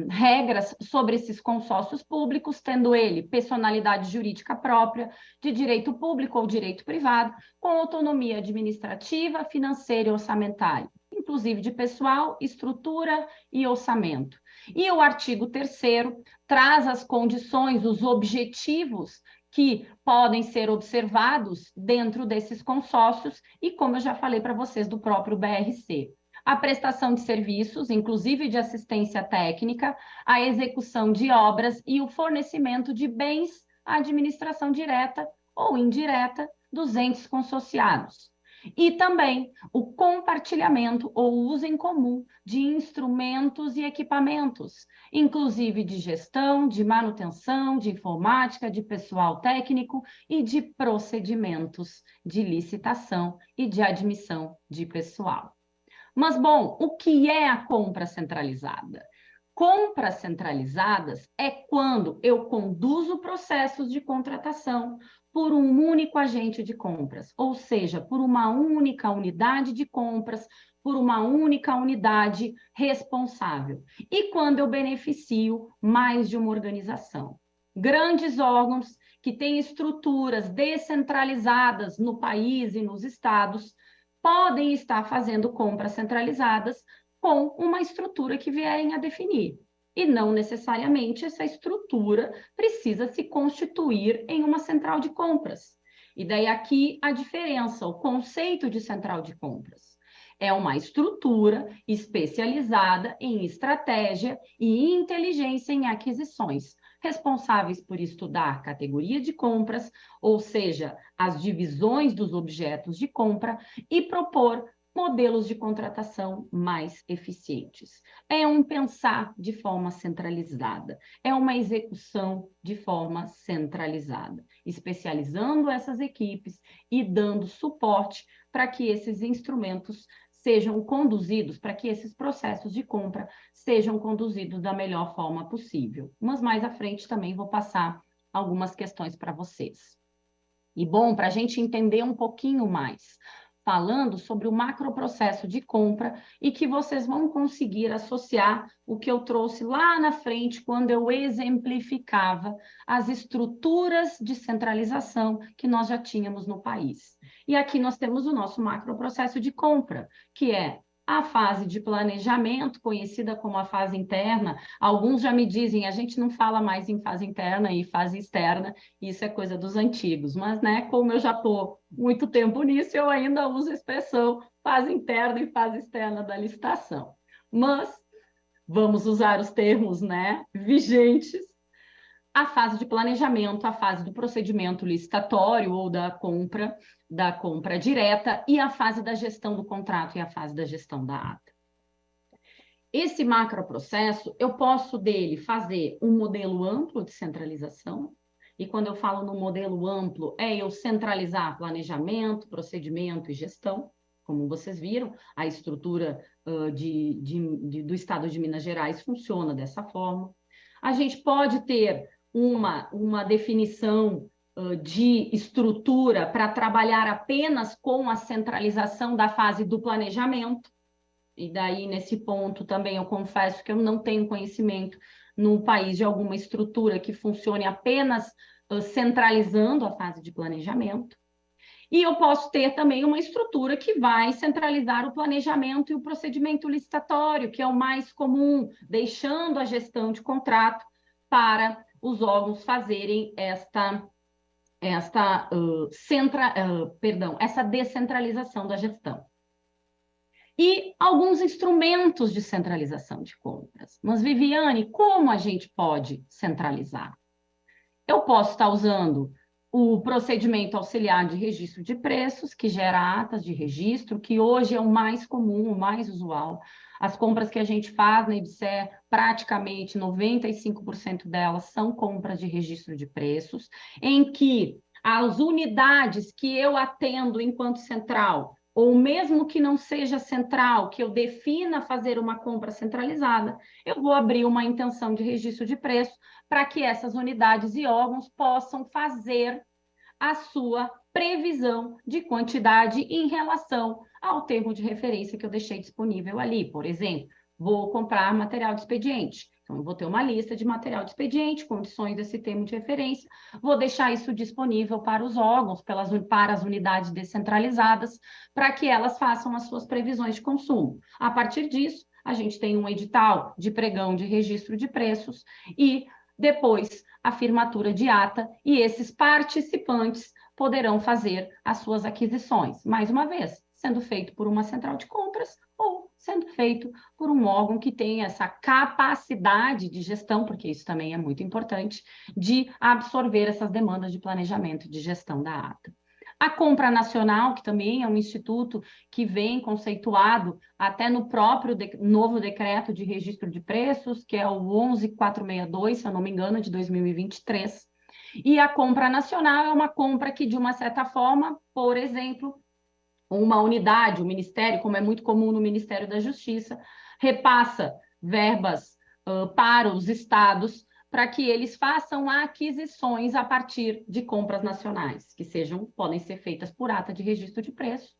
regras sobre esses consórcios públicos, tendo ele personalidade jurídica própria, de direito público ou direito privado, com autonomia administrativa, financeira e orçamentária. Em inclusive de pessoal, estrutura e orçamento. E o artigo 3º traz as condições, os objetivos que podem ser observados dentro desses consórcios e, como eu já falei para vocês, do próprio BRC. A prestação de serviços, inclusive de assistência técnica, a execução de obras e o fornecimento de bens à administração direta ou indireta dos entes consorciados. E também o compartilhamento ou uso em comum de instrumentos e equipamentos, inclusive de gestão, de manutenção, de informática, de pessoal técnico e de procedimentos de licitação e de admissão de pessoal. Mas, bom, o que é a compra centralizada? Compras centralizadas é quando eu conduzo processos de contratação por um único agente de compras, ou seja, por uma única unidade de compras, por uma única unidade responsável. E quando eu beneficio mais de uma organização. Grandes órgãos que têm estruturas descentralizadas no país e nos estados podem estar fazendo compras centralizadas com uma estrutura que vierem a definir. E não necessariamente essa estrutura precisa se constituir em uma central de compras. E daí aqui a diferença, o conceito de central de compras. É uma estrutura especializada em estratégia e inteligência em aquisições, responsáveis por estudar categoria de compras, ou seja, as divisões dos objetos de compra, e propor modelos de contratação mais eficientes. É um pensar de forma centralizada, é uma execução de forma centralizada, especializando essas equipes e dando suporte para que esses instrumentos sejam conduzidos, para que esses processos de compra sejam conduzidos da melhor forma possível. Mas mais à frente também vou passar algumas questões para vocês. E bom, para a gente entender um pouquinho mais, falando sobre o macroprocesso de compra e que vocês vão conseguir associar o que eu trouxe lá na frente quando eu exemplificava as estruturas de centralização que nós já tínhamos no país. E aqui nós temos o nosso macroprocesso de compra, que é a fase de planejamento, conhecida como a fase interna. Alguns já me dizem, a gente não fala mais em fase interna e fase externa, isso é coisa dos antigos, mas, né, como eu já estou muito tempo nisso, eu ainda uso a expressão fase interna e fase externa da licitação. Mas vamos usar os termos, né, vigentes. A fase de planejamento, a fase do procedimento licitatório ou da compra direta e a fase da gestão do contrato e a fase da gestão da ata. Esse macroprocesso, eu posso dele fazer um modelo amplo de centralização, e quando eu falo no modelo amplo, é eu centralizar planejamento, procedimento e gestão, como vocês viram, a estrutura do Estado de Minas Gerais funciona dessa forma. A gente pode ter uma definição de estrutura para trabalhar apenas com a centralização da fase do planejamento. E daí, nesse ponto, também eu confesso que eu não tenho conhecimento no país de alguma estrutura que funcione apenas centralizando a fase de planejamento. E eu posso ter também uma estrutura que vai centralizar o planejamento e o procedimento licitatório, que é o mais comum, deixando a gestão de contrato para os órgãos fazerem essa descentralização da gestão. E alguns instrumentos de centralização de compras. Mas, Viviane, como a gente pode centralizar? Eu posso estar usando o procedimento auxiliar de registro de preços, que gera atas de registro, que hoje é o mais comum, o mais usual. As compras que a gente faz na IBSER, praticamente 95% delas são compras de registro de preços, em que as unidades que eu atendo enquanto central, ou mesmo que não seja central, que eu defina fazer uma compra centralizada, eu vou abrir uma intenção de registro de preço para que essas unidades e órgãos possam fazer a sua previsão de quantidade em relação ao termo de referência que eu deixei disponível ali. Por exemplo, vou comprar material de expediente. Então, eu vou ter uma lista de material de expediente, condições desse termo de referência, vou deixar isso disponível para os órgãos, para as unidades descentralizadas, para que elas façam as suas previsões de consumo. A partir disso, a gente tem um edital de pregão de registro de preços e depois a firmatura de ata, e esses participantes poderão fazer as suas aquisições. Mais uma vez, sendo feito por uma central de compras ou sendo feito por um órgão que tenha essa capacidade de gestão, porque isso também é muito importante, de absorver essas demandas de planejamento de gestão da ata. A Compra Nacional, que também é um instituto que vem conceituado até no próprio novo decreto de registro de preços, que é o 11.462, se eu não me engano, de 2023. E a Compra Nacional é uma compra que, de uma certa forma, por exemplo, uma unidade, o Ministério, como é muito comum no Ministério da Justiça, repassa verbas para os estados para que eles façam aquisições a partir de compras nacionais, que podem ser feitas por ata de registro de preço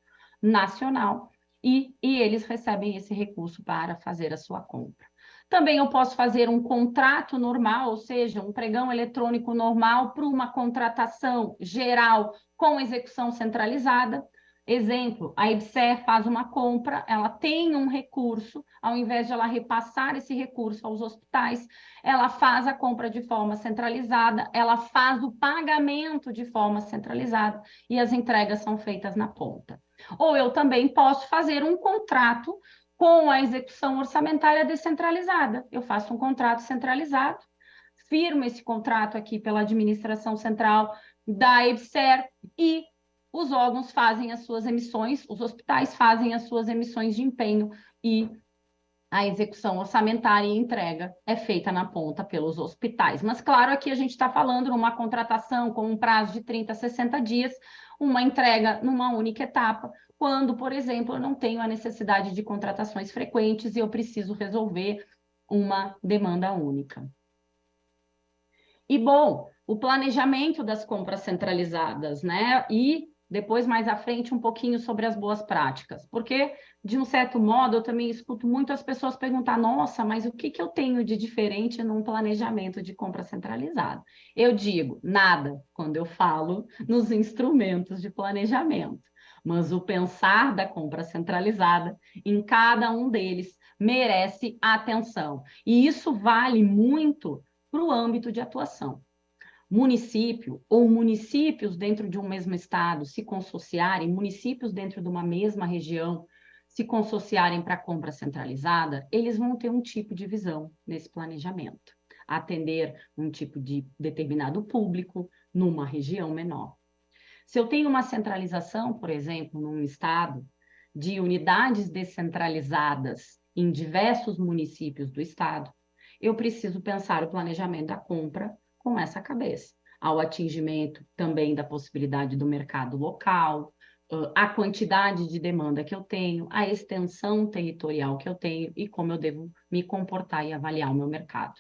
nacional, e eles recebem esse recurso para fazer a sua compra. Também eu posso fazer um contrato normal, ou seja, um pregão eletrônico normal para uma contratação geral com execução centralizada. Exemplo, a EBSER faz uma compra, ela tem um recurso, ao invés de ela repassar esse recurso aos hospitais, ela faz a compra de forma centralizada, ela faz o pagamento de forma centralizada e as entregas são feitas na ponta. Ou eu também posso fazer um contrato com a execução orçamentária descentralizada. Eu faço um contrato centralizado, firmo esse contrato aqui pela administração central da EBSER e os órgãos fazem as suas emissões, os hospitais fazem as suas emissões de empenho e a execução orçamentária e entrega é feita na ponta pelos hospitais. Mas, claro, aqui a gente está falando numa contratação com um prazo de 30 a 60 dias, uma entrega numa única etapa, quando, por exemplo, eu não tenho a necessidade de contratações frequentes e eu preciso resolver uma demanda única. E, bom, o planejamento das compras centralizadas, né? E depois, mais à frente, um pouquinho sobre as boas práticas. Porque, de um certo modo, eu também escuto muito as pessoas perguntar, nossa, mas o que eu tenho de diferente num planejamento de compra centralizada? Eu digo, nada, quando eu falo nos instrumentos de planejamento. Mas o pensar da compra centralizada, em cada um deles, merece atenção. E isso vale muito para o âmbito de atuação. Município ou municípios dentro de um mesmo estado se consociarem, municípios dentro de uma mesma região se consociarem para compra centralizada, eles vão ter um tipo de visão nesse planejamento, atender um tipo de determinado público numa região menor. Se eu tenho uma centralização, por exemplo, num estado, de unidades descentralizadas em diversos municípios do estado, eu preciso pensar o planejamento da compra com essa cabeça, ao atingimento também da possibilidade do mercado local, a quantidade de demanda que eu tenho, a extensão territorial que eu tenho e como eu devo me comportar e avaliar o meu mercado.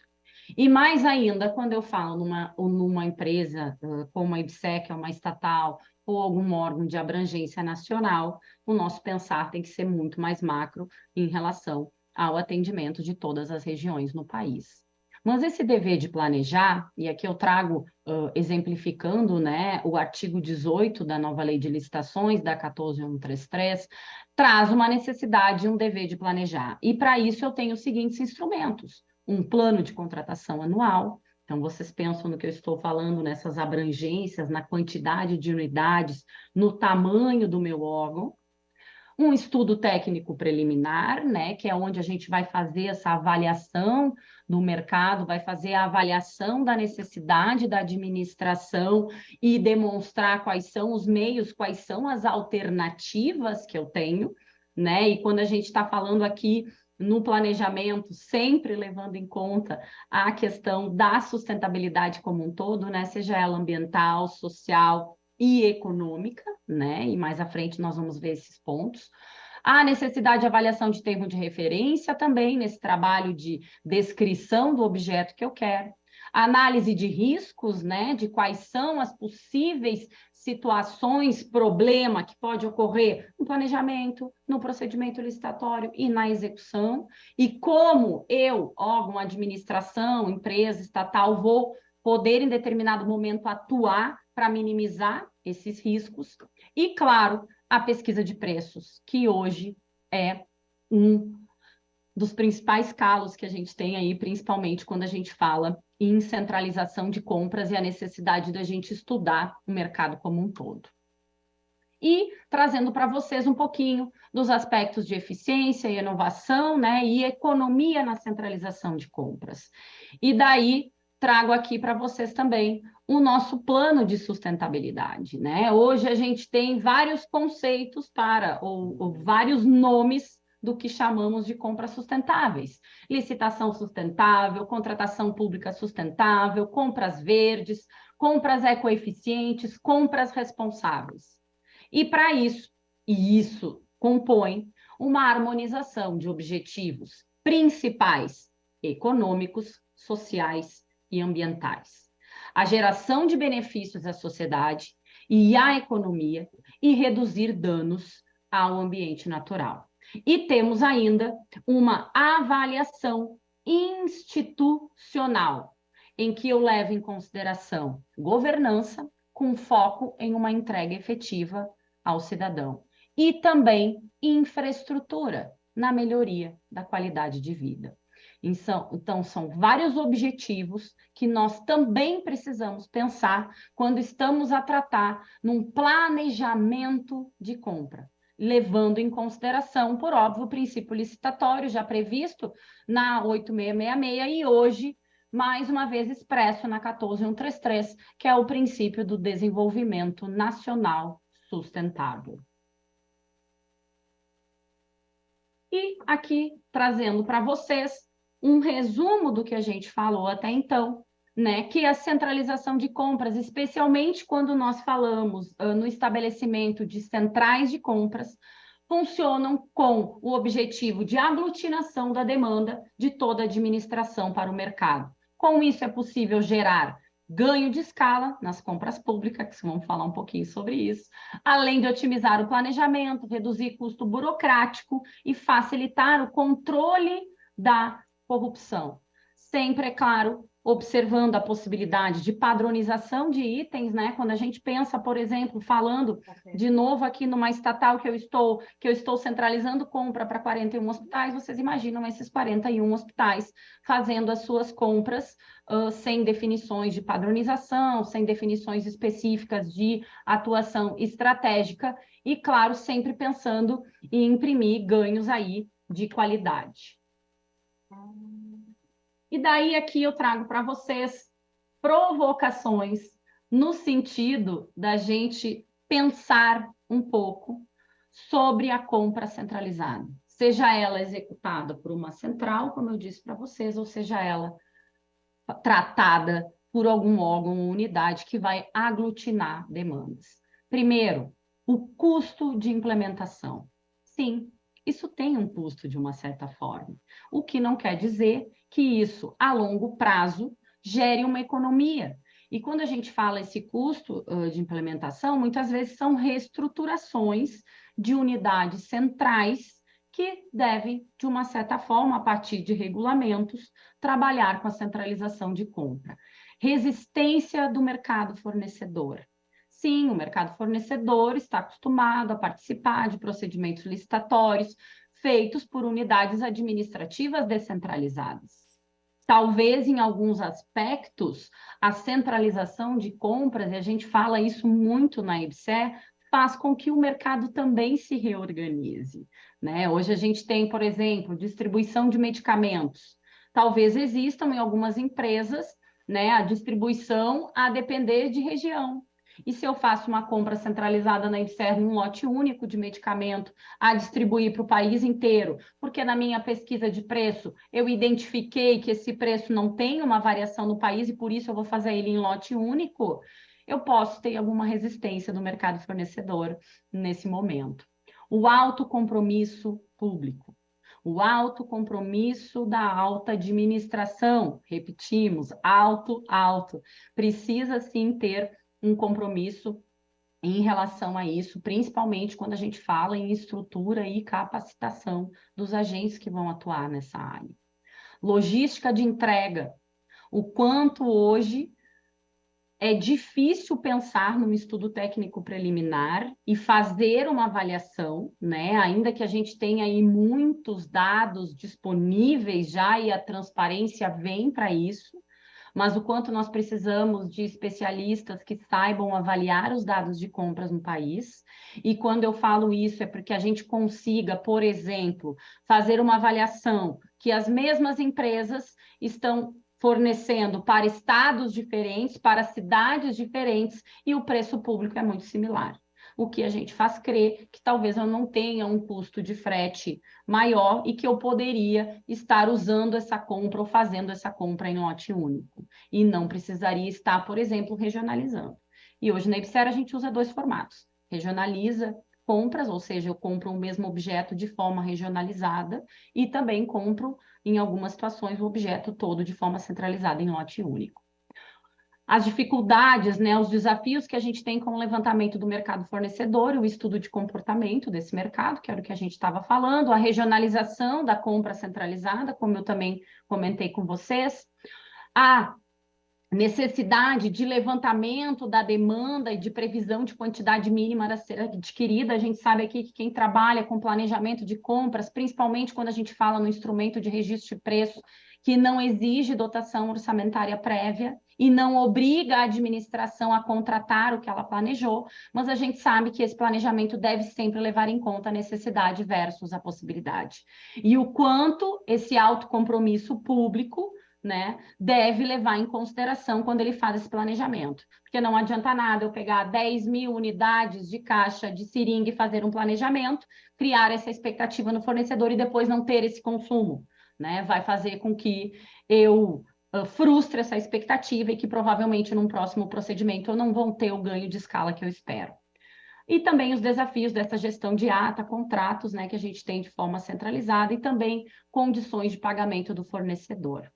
E mais ainda, quando eu falo numa empresa como a IBSER, que é uma estatal, ou algum órgão de abrangência nacional, o nosso pensar tem que ser muito mais macro em relação ao atendimento de todas as regiões no país. Mas esse dever de planejar, e aqui eu trago, exemplificando, né, o artigo 18 da nova lei de licitações, da 14.133, traz uma necessidade, um dever de planejar. E para isso eu tenho os seguintes instrumentos: um plano de contratação anual. Então, vocês pensam no que eu estou falando, nessas abrangências, na quantidade de unidades, no tamanho do meu órgão. Um estudo técnico preliminar, né, que é onde a gente vai fazer essa avaliação do mercado, vai fazer a avaliação da necessidade da administração e demonstrar quais são os meios, quais são as alternativas que eu tenho, né? E quando a gente está falando aqui no planejamento, sempre levando em conta a questão da sustentabilidade como um todo, né? Seja ela ambiental, social e econômica, né? E mais à frente nós vamos ver esses pontos. A necessidade de avaliação de termo de referência também nesse trabalho de descrição do objeto que eu quero. Análise de riscos, né, de quais são as possíveis situações, problema que pode ocorrer no planejamento, no procedimento licitatório e na execução, e como eu, órgão, administração, empresa estatal, vou poder, em determinado momento, atuar para minimizar esses riscos. E, claro, a pesquisa de preços, que hoje é um dos principais calos que a gente tem aí, principalmente quando a gente fala em centralização de compras e a necessidade da gente estudar o mercado como um todo. E trazendo para vocês um pouquinho dos aspectos de eficiência e inovação, né, e economia na centralização de compras. E daí trago aqui para vocês também o nosso plano de sustentabilidade, né? Hoje a gente tem vários conceitos ou vários nomes do que chamamos de compras sustentáveis. Licitação sustentável, contratação pública sustentável, compras verdes, compras ecoeficientes, compras responsáveis. E para isso, e isso compõe uma harmonização de objetivos principais econômicos, sociais e ambientais. A geração de benefícios à sociedade e à economia e reduzir danos ao ambiente natural. E temos ainda uma avaliação institucional, em que eu levo em consideração governança, com foco em uma entrega efetiva ao cidadão. E também infraestrutura, na melhoria da qualidade de vida. Então, são vários objetivos que nós também precisamos pensar quando estamos a tratar num planejamento de compra, levando em consideração, por óbvio, o princípio licitatório já previsto na 8666 e hoje, mais uma vez, expresso na 14133, que é o princípio do desenvolvimento nacional sustentável. E aqui, trazendo para vocês um resumo do que a gente falou até então, né, que a centralização de compras, especialmente quando nós falamos no estabelecimento de centrais de compras, funcionam com o objetivo de aglutinação da demanda de toda a administração para o mercado. Com isso, é possível gerar ganho de escala nas compras públicas, que vamos falar um pouquinho sobre isso, além de otimizar o planejamento, reduzir custo burocrático e facilitar o controle da corrupção. Sempre, é claro, observando a possibilidade de padronização de itens, né? Quando a gente pensa, por exemplo, falando de novo aqui numa estatal que eu estou centralizando compra para 41 hospitais, vocês imaginam esses 41 hospitais fazendo as suas compras sem definições de padronização, sem definições específicas de atuação estratégica e, claro, sempre pensando em imprimir ganhos aí de qualidade. E daí aqui eu trago para vocês provocações no sentido da gente pensar um pouco sobre a compra centralizada, seja ela executada por uma central, como eu disse para vocês, ou seja ela tratada por algum órgão ou unidade que vai aglutinar demandas. Primeiro, o custo de implementação. Sim, isso tem um custo de uma certa forma, o que não quer dizer que isso, a longo prazo, gere uma economia. E quando a gente fala esse custo de implementação, muitas vezes são reestruturações de unidades centrais que devem, de uma certa forma, a partir de regulamentos, trabalhar com a centralização de compra. Resistência do mercado fornecedor. Sim, o mercado fornecedor está acostumado a participar de procedimentos licitatórios feitos por unidades administrativas descentralizadas. Talvez, em alguns aspectos, a centralização de compras, e a gente fala isso muito na IBSE, faz com que o mercado também se reorganize, né? Hoje a gente tem, por exemplo, distribuição de medicamentos. Talvez existam em algumas empresas, né, a distribuição a depender de região. E se eu faço uma compra centralizada na IBSER num lote único de medicamento a distribuir para o país inteiro, porque na minha pesquisa de preço eu identifiquei que esse preço não tem uma variação no país e por isso eu vou fazer ele em lote único, eu posso ter alguma resistência do mercado fornecedor nesse momento. O alto compromisso público. O alto compromisso da alta administração, repetimos, alto. Precisa sim ter um compromisso em relação a isso, principalmente quando a gente fala em estrutura e capacitação dos agentes que vão atuar nessa área. Logística de entrega. O quanto hoje é difícil pensar num estudo técnico preliminar e fazer uma avaliação, né? Ainda que a gente tenha aí muitos dados disponíveis já e a transparência vem para isso, mas o quanto nós precisamos de especialistas que saibam avaliar os dados de compras no país. E quando eu falo isso é porque a gente consiga, por exemplo, fazer uma avaliação que as mesmas empresas estão fornecendo para estados diferentes, para cidades diferentes, e o preço público é muito similar. O que a gente faz crer que talvez eu não tenha um custo de frete maior e que eu poderia estar usando essa compra ou fazendo essa compra em lote único. E não precisaria estar, por exemplo, regionalizando. E hoje na IBSER a gente usa 2 formatos. Regionaliza compras, ou seja, eu compro o mesmo objeto de forma regionalizada e também compro, em algumas situações, o objeto todo de forma centralizada em lote único. As dificuldades, né, os desafios que a gente tem com o levantamento do mercado fornecedor, o estudo de comportamento desse mercado, que era o que a gente estava falando, a regionalização da compra centralizada, como eu também comentei com vocês, a necessidade de levantamento da demanda e de previsão de quantidade mínima a ser adquirida. A gente sabe aqui que quem trabalha com planejamento de compras, principalmente quando a gente fala no instrumento de registro de preço, que não exige dotação orçamentária prévia e não obriga a administração a contratar o que ela planejou, mas a gente sabe que esse planejamento deve sempre levar em conta a necessidade versus a possibilidade. E o quanto esse autocompromisso público, né, deve levar em consideração quando ele faz esse planejamento. Porque não adianta nada eu pegar 10.000 unidades de caixa de seringa e fazer um planejamento, criar essa expectativa no fornecedor e depois não ter esse consumo, né? Vai fazer com que eu frustre essa expectativa e que provavelmente num próximo procedimento eu não vou ter o ganho de escala que eu espero. E também os desafios dessa gestão de ata, contratos, né, que a gente tem de forma centralizada e também condições de pagamento do fornecedor.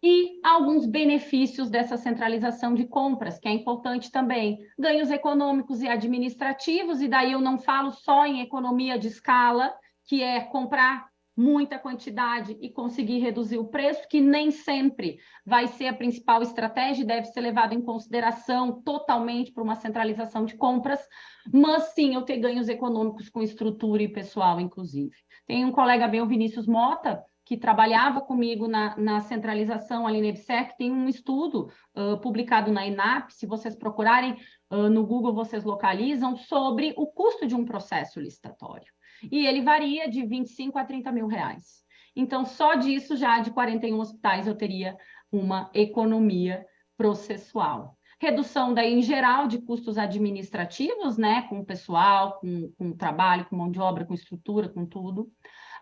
E alguns benefícios dessa centralização de compras, que é importante também. Ganhos econômicos e administrativos, e daí eu não falo só em economia de escala, que é comprar muita quantidade e conseguir reduzir o preço, que nem sempre vai ser a principal estratégia e deve ser levado em consideração totalmente para uma centralização de compras, mas sim eu ter ganhos econômicos com estrutura e pessoal, inclusive. Tem um colega meu, Vinícius Mota, que trabalhava comigo na centralização ali na IBSER, que tem um estudo publicado na ENAP, se vocês procurarem no Google, vocês localizam, sobre o custo de um processo licitatório. E ele varia de 25 a 30 mil reais. Então, só disso, já de 41 hospitais, eu teria uma economia processual. Redução daí, em geral, de custos administrativos, né, com pessoal, com trabalho, com mão de obra, com estrutura, com tudo.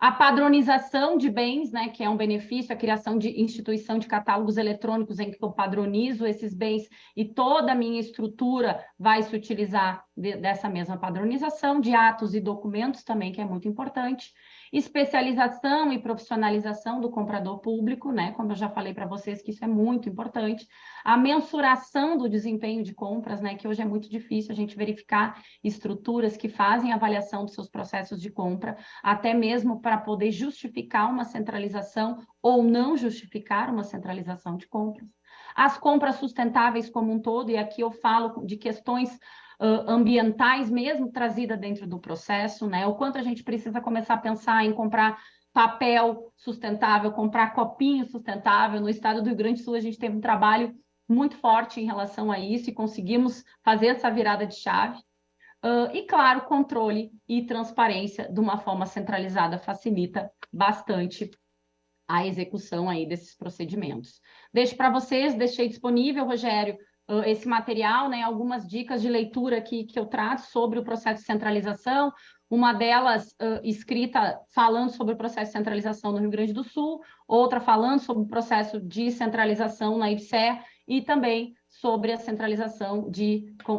A padronização de bens, né, que é um benefício, a criação de instituição de catálogos eletrônicos em que eu padronizo esses bens e toda a minha estrutura vai se utilizar dessa mesma padronização, de atos e documentos também, que é muito importante. Especialização e profissionalização do comprador público, né, como eu já falei para vocês que isso é muito importante. A mensuração do desempenho de compras, né, que hoje é muito difícil a gente verificar estruturas que fazem avaliação dos seus processos de compra, até mesmo para poder justificar uma centralização ou não justificar uma centralização de compras. As compras sustentáveis como um todo, e aqui eu falo de questões ambientais mesmo trazida dentro do processo, né? O quanto a gente precisa começar a pensar em comprar papel sustentável, comprar copinho sustentável. No estado do Rio Grande do Sul, a gente teve um trabalho muito forte em relação a isso e conseguimos fazer essa virada de chave. E, claro, controle e transparência de uma forma centralizada facilita bastante a execução aí desses procedimentos. Deixo para vocês, deixei disponível, Rogério, esse material, né, algumas dicas de leitura que eu trato sobre o processo de centralização, uma delas escrita falando sobre o processo de centralização no Rio Grande do Sul, outra falando sobre o processo de centralização na IBSER e também sobre a centralização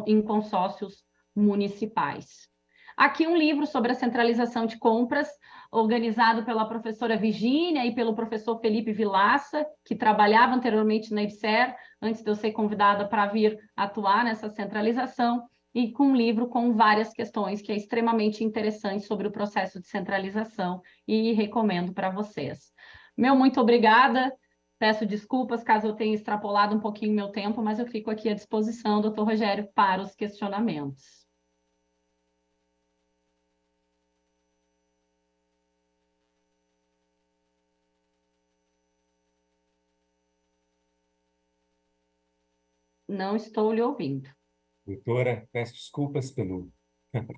em consórcios municipais. Aqui um livro sobre a centralização de compras, organizado pela professora Virgínia e pelo professor Felipe Vilaça, que trabalhava anteriormente na IBSER, antes de eu ser convidada para vir atuar nessa centralização, e com um livro com várias questões que é extremamente interessante sobre o processo de centralização, e recomendo para vocês. Muito obrigada, peço desculpas caso eu tenha extrapolado um pouquinho meu tempo, mas eu fico aqui à disposição, doutor Rogério, para os questionamentos. Não estou lhe ouvindo. Doutora, peço desculpas pela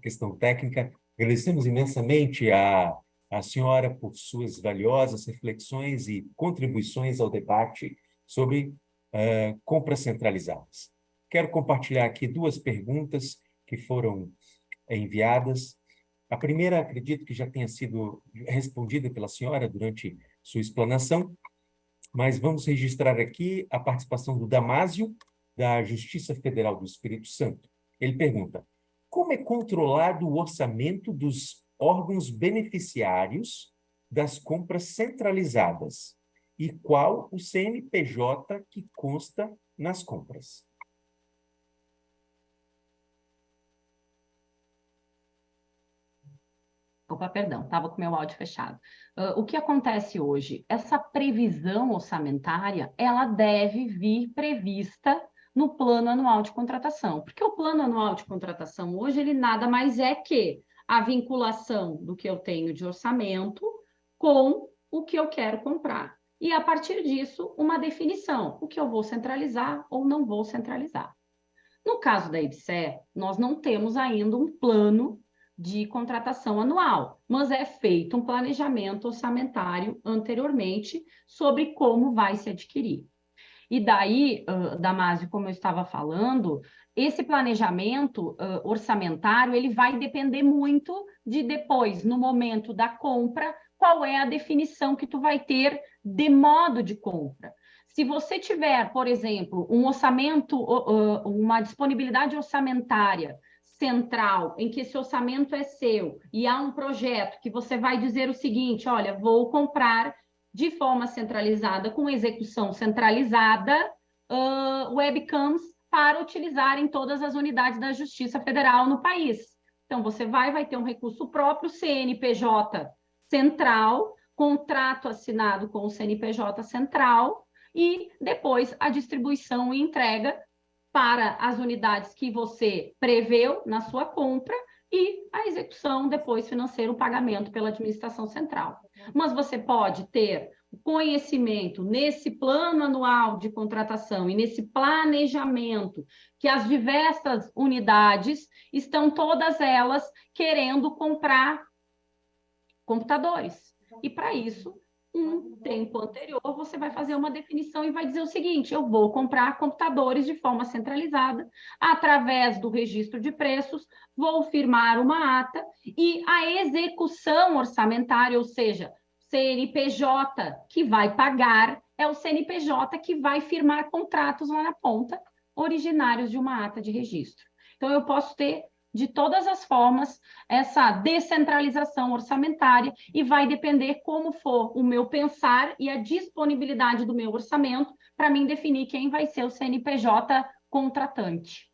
questão técnica. Agradecemos imensamente a senhora por suas valiosas reflexões e contribuições ao debate sobre compras centralizadas. Quero compartilhar aqui duas perguntas que foram enviadas. A primeira, acredito que já tenha sido respondida pela senhora durante sua explanação, mas vamos registrar aqui a participação do Damásio, da Justiça Federal do Espírito Santo. Ele pergunta: como é controlado o orçamento dos órgãos beneficiários das compras centralizadas? E qual o CNPJ que consta nas compras? Opa, perdão, estava com meu áudio fechado. O que acontece hoje? Essa previsão orçamentária, ela deve vir prevista no plano anual de contratação, porque o plano anual de contratação hoje, ele nada mais é que a vinculação do que eu tenho de orçamento com o que eu quero comprar. E, a partir disso, uma definição, o que eu vou centralizar ou não vou centralizar. No caso da IBSER, nós não temos ainda um plano de contratação anual, mas é feito um planejamento orçamentário anteriormente sobre como vai se adquirir. E daí, Damásio, como eu estava falando, esse planejamento orçamentário, ele vai depender muito de depois, no momento da compra, qual é a definição que tu vai ter de modo de compra. Se você tiver, por exemplo, um orçamento, uma disponibilidade orçamentária central, em que esse orçamento é seu, e há um projeto que você vai dizer o seguinte: olha, vou comprar de forma centralizada, com execução centralizada, webcams para utilizar em todas as unidades da Justiça Federal no país. Então, você vai ter um recurso próprio, CNPJ central, contrato assinado com o CNPJ central, e depois a distribuição e entrega para as unidades que você preveu na sua compra, e a execução depois financeira, o pagamento pela administração central. Mas você pode ter conhecimento nesse plano anual de contratação e nesse planejamento que as diversas unidades estão todas elas querendo comprar computadores. E para isso, um tempo anterior, você vai fazer uma definição e vai dizer o seguinte: eu vou comprar computadores de forma centralizada, através do registro de preços, vou firmar uma ata, e a execução orçamentária, ou seja, CNPJ que vai pagar, é o CNPJ que vai firmar contratos lá na ponta, originários de uma ata de registro. Então, eu posso ter de todas as formas essa descentralização orçamentária, e vai depender como for o meu pensar e a disponibilidade do meu orçamento para mim definir quem vai ser o CNPJ contratante.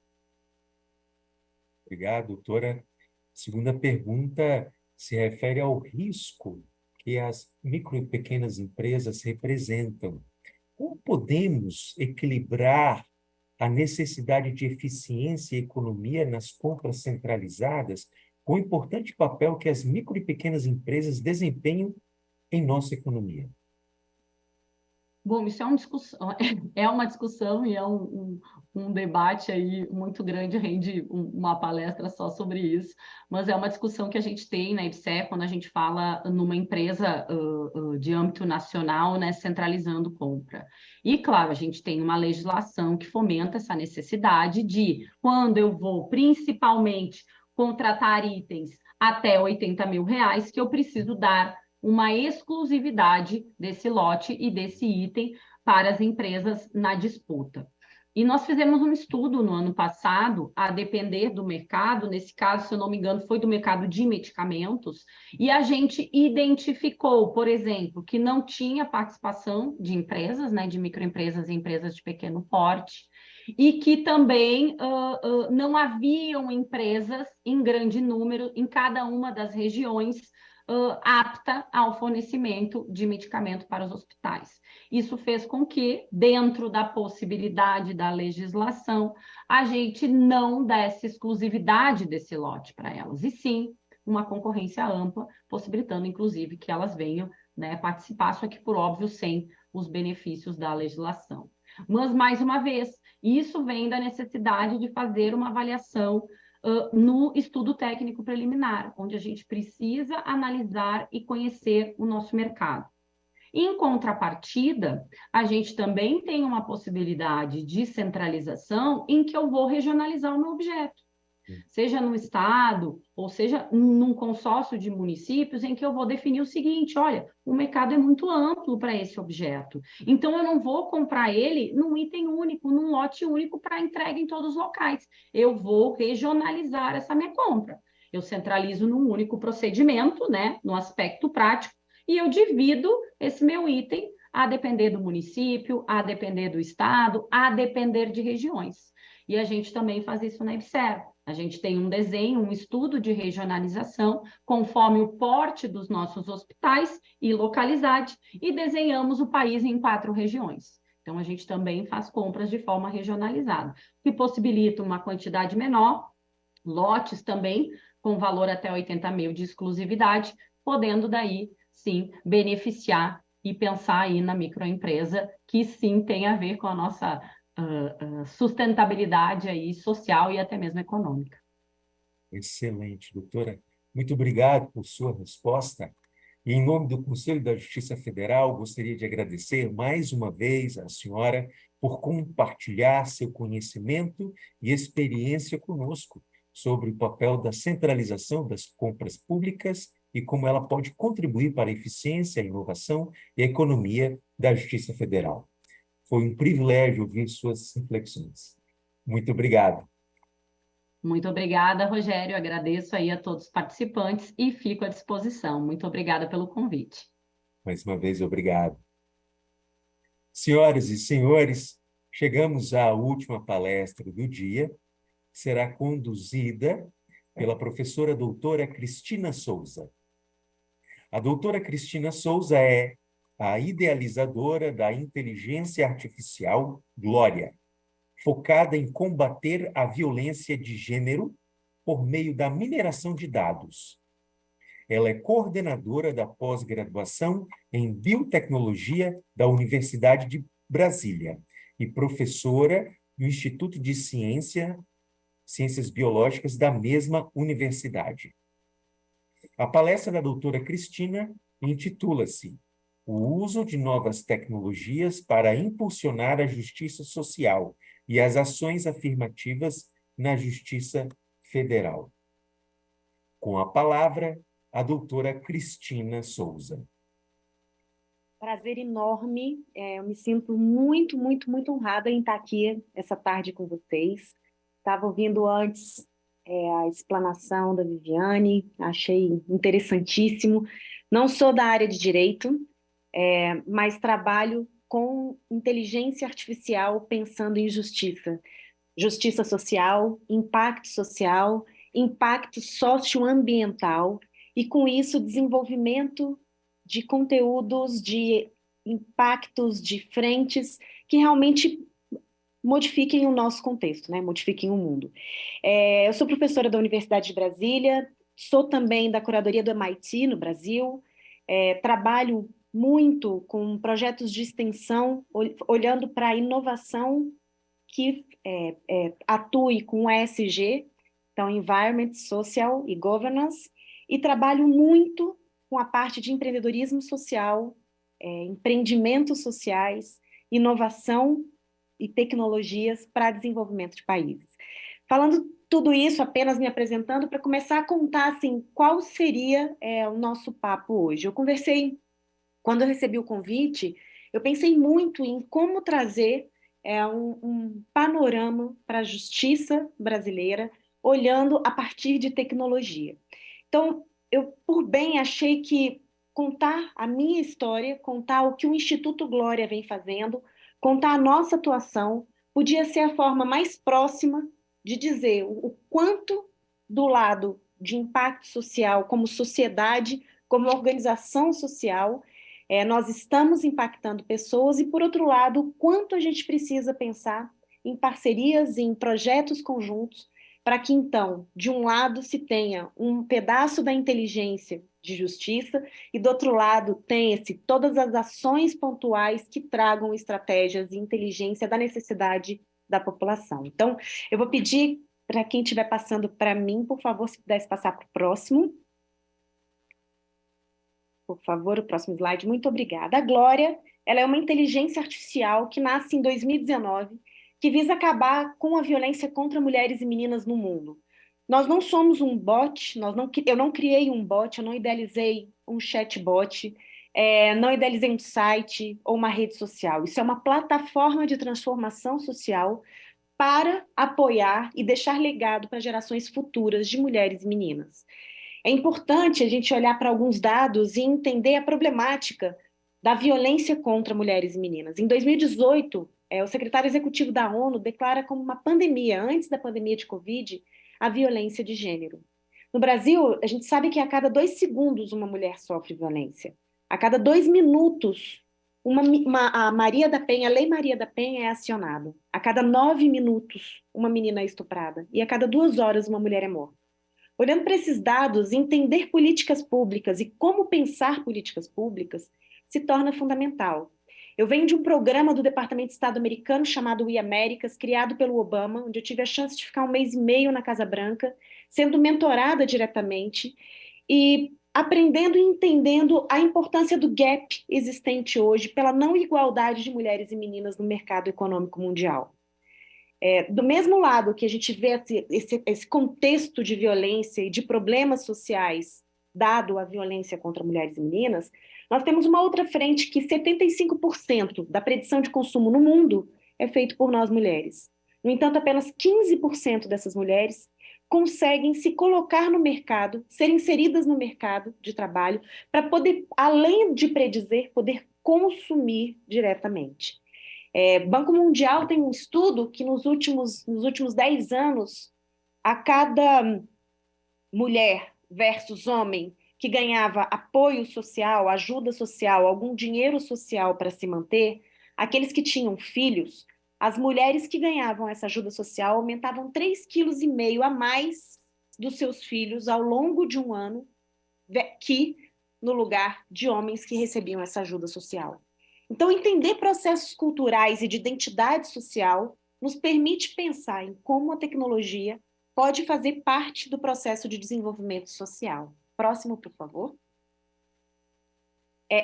Obrigado, doutora. Segunda pergunta se refere ao risco que as micro e pequenas empresas representam. Como podemos equilibrar a necessidade de eficiência e economia nas compras centralizadas com o importante papel que as micro e pequenas empresas desempenham em nossa economia? Bom, isso é uma discussão e é um debate aí muito grande, rende uma palestra só sobre isso, mas é uma discussão que a gente tem na IBSER quando a gente fala numa empresa de âmbito nacional, né, centralizando compra. E, claro, a gente tem uma legislação que fomenta essa necessidade de, quando eu vou principalmente contratar itens até R$80 mil, que eu preciso dar uma exclusividade desse lote e desse item para as empresas na disputa. E nós fizemos um estudo no ano passado, a depender do mercado, nesse caso, se eu não me engano, foi do mercado de medicamentos, e a gente identificou, por exemplo, que não tinha participação de empresas, né, de microempresas e empresas de pequeno porte, e que também não haviam empresas em grande número em cada uma das regiões apta ao fornecimento de medicamento para os hospitais. Isso fez com que, dentro da possibilidade da legislação, a gente não desse exclusividade desse lote para elas, e sim uma concorrência ampla, possibilitando, inclusive, que elas venham, né, participar, só que, por óbvio, sem os benefícios da legislação. Mas, mais uma vez, isso vem da necessidade de fazer uma avaliação no estudo técnico preliminar, onde a gente precisa analisar e conhecer o nosso mercado. Em contrapartida, a gente também tem uma possibilidade de centralização em que eu vou regionalizar o meu objeto, seja no estado, ou seja num consórcio de municípios, em que eu vou definir o seguinte: olha, o mercado é muito amplo para esse objeto, então eu não vou comprar ele num item único, num lote único para entrega em todos os locais, eu vou regionalizar essa minha compra. Eu centralizo num único procedimento, né, no aspecto prático, e eu divido esse meu item a depender do município, a depender do estado, a depender de regiões. E a gente também faz isso na EBSERH. A gente tem um desenho, um estudo de regionalização, conforme o porte dos nossos hospitais e localidade, e desenhamos o país em 4 regiões. Então, a gente também faz compras de forma regionalizada, que possibilita uma quantidade menor, lotes também, com valor até 80 mil de exclusividade, podendo daí, sim, beneficiar e pensar aí na microempresa, que sim tem a ver com a nossa sustentabilidade aí social e até mesmo econômica. Excelente, doutora. Muito obrigado por sua resposta. E, em nome do Conselho da Justiça Federal, gostaria de agradecer mais uma vez à senhora por compartilhar seu conhecimento e experiência conosco sobre o papel da centralização das compras públicas e como ela pode contribuir para a eficiência, a inovação e a economia da Justiça Federal. Foi um privilégio ouvir suas reflexões. Muito obrigado. Muito obrigada, Rogério. Agradeço aí a todos os participantes e fico à disposição. Muito obrigada pelo convite. Mais uma vez, obrigado. Senhoras e senhores, chegamos à última palestra do dia, que será conduzida pela professora doutora Cristina Souza. A doutora Cristina Souza é a idealizadora da inteligência artificial Glória, focada em combater a violência de gênero por meio da mineração de dados. Ela é coordenadora da pós-graduação em biotecnologia da Universidade de Brasília e professora do Instituto de Ciências Biológicas da mesma universidade. A palestra da doutora Cristina intitula-se O uso de novas tecnologias para impulsionar a justiça social e as ações afirmativas na Justiça Federal. Com a palavra, a doutora Cristina Souza. Prazer enorme, eu me sinto muito, muito, muito honrada em estar aqui essa tarde com vocês. Estava ouvindo antes a explanação da Viviane, achei interessantíssimo. Não sou da área de direito, mas trabalho com inteligência artificial pensando em justiça. Justiça social, impacto socioambiental e, com isso, desenvolvimento de conteúdos, de impactos, de frentes que realmente modifiquem o nosso contexto, né? Modifiquem o mundo. Eu sou professora da Universidade de Brasília, sou também da curadoria do MIT no Brasil, trabalho muito com projetos de extensão, olhando para a inovação que atue com o ESG, então Environment, Social e Governance, e trabalho muito com a parte de empreendedorismo social, empreendimentos sociais, inovação e tecnologias para desenvolvimento de países. Falando tudo isso, apenas me apresentando, para começar a contar assim, qual seria o nosso papo hoje. Quando eu recebi o convite, eu pensei muito em como trazer um panorama para a justiça brasileira, olhando a partir de tecnologia. Então, eu, por bem, achei que contar a minha história, contar o que o Instituto Glória vem fazendo, contar a nossa atuação, podia ser a forma mais próxima de dizer o quanto do lado de impacto social, como sociedade, como organização social, nós estamos impactando pessoas e, por outro lado, o quanto a gente precisa pensar em parcerias, em projetos conjuntos, para que, então, de um lado se tenha um pedaço da inteligência de justiça e, do outro lado, tenha-se todas as ações pontuais que tragam estratégias e inteligência da necessidade da população. Então, eu vou pedir para quem estiver passando para mim, por favor, se pudesse passar para o próximo. Por favor, o próximo slide. Muito obrigada. A Glória, ela é uma inteligência artificial que nasce em 2019, que visa acabar com a violência contra mulheres e meninas no mundo. Nós não somos um bot, eu não criei um bot, eu não idealizei um chatbot, não idealizei um site ou uma rede social. Isso é uma plataforma de transformação social para apoiar e deixar legado para gerações futuras de mulheres e meninas. É importante a gente olhar para alguns dados e entender a problemática da violência contra mulheres e meninas. Em 2018, o secretário executivo da ONU declara como uma pandemia, antes da pandemia de Covid, a violência de gênero. No Brasil, a gente sabe que a cada 2 segundos uma mulher sofre violência. A cada 2 minutos, a Maria da Penha, a Lei Maria da Penha é acionada. A cada 9 minutos, uma menina é estuprada. E a cada 2 horas, uma mulher é morta. Olhando para esses dados, entender políticas públicas e como pensar políticas públicas se torna fundamental. Eu venho de um programa do Departamento de Estado americano chamado We Americas, criado pelo Obama, onde eu tive a chance de ficar 1 mês e meio na Casa Branca, sendo mentorada diretamente e aprendendo e entendendo a importância do gap existente hoje pela não igualdade de mulheres e meninas no mercado econômico mundial. Do mesmo lado que a gente vê esse contexto de violência e de problemas sociais dado à violência contra mulheres e meninas, nós temos uma outra frente que 75% da predição de consumo no mundo é feito por nós mulheres. No entanto, apenas 15% dessas mulheres conseguem se colocar no mercado, ser inseridas no mercado de trabalho, para poder, além de predizer, poder consumir diretamente. Banco Mundial tem um estudo que nos últimos 10 anos, a cada mulher versus homem que ganhava apoio social, ajuda social, algum dinheiro social para se manter, aqueles que tinham filhos, as mulheres que ganhavam essa ajuda social aumentavam 3,5 quilos a mais dos seus filhos ao longo de um ano que no lugar de homens que recebiam essa ajuda social. Então, entender processos culturais e de identidade social nos permite pensar em como a tecnologia pode fazer parte do processo de desenvolvimento social. Próximo, por favor.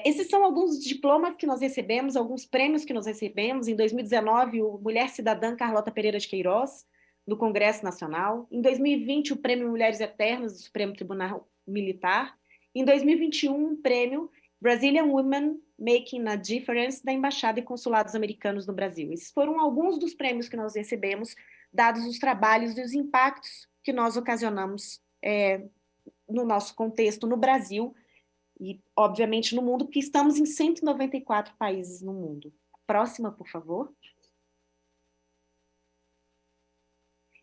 Esses são alguns diplomas que nós recebemos, alguns prêmios que nós recebemos. Em 2019, o Mulher Cidadã Carlota Pereira de Queiroz, do Congresso Nacional. Em 2020, o Prêmio Mulheres Eternas, do Supremo Tribunal Militar. Em 2021, o Prêmio Brazilian Women Making a Difference, da Embaixada e Consulados Americanos no Brasil. Esses foram alguns dos prêmios que nós recebemos, dados os trabalhos e os impactos que nós ocasionamos no nosso contexto no Brasil e, obviamente, no mundo, porque estamos em 194 países no mundo. Próxima, por favor.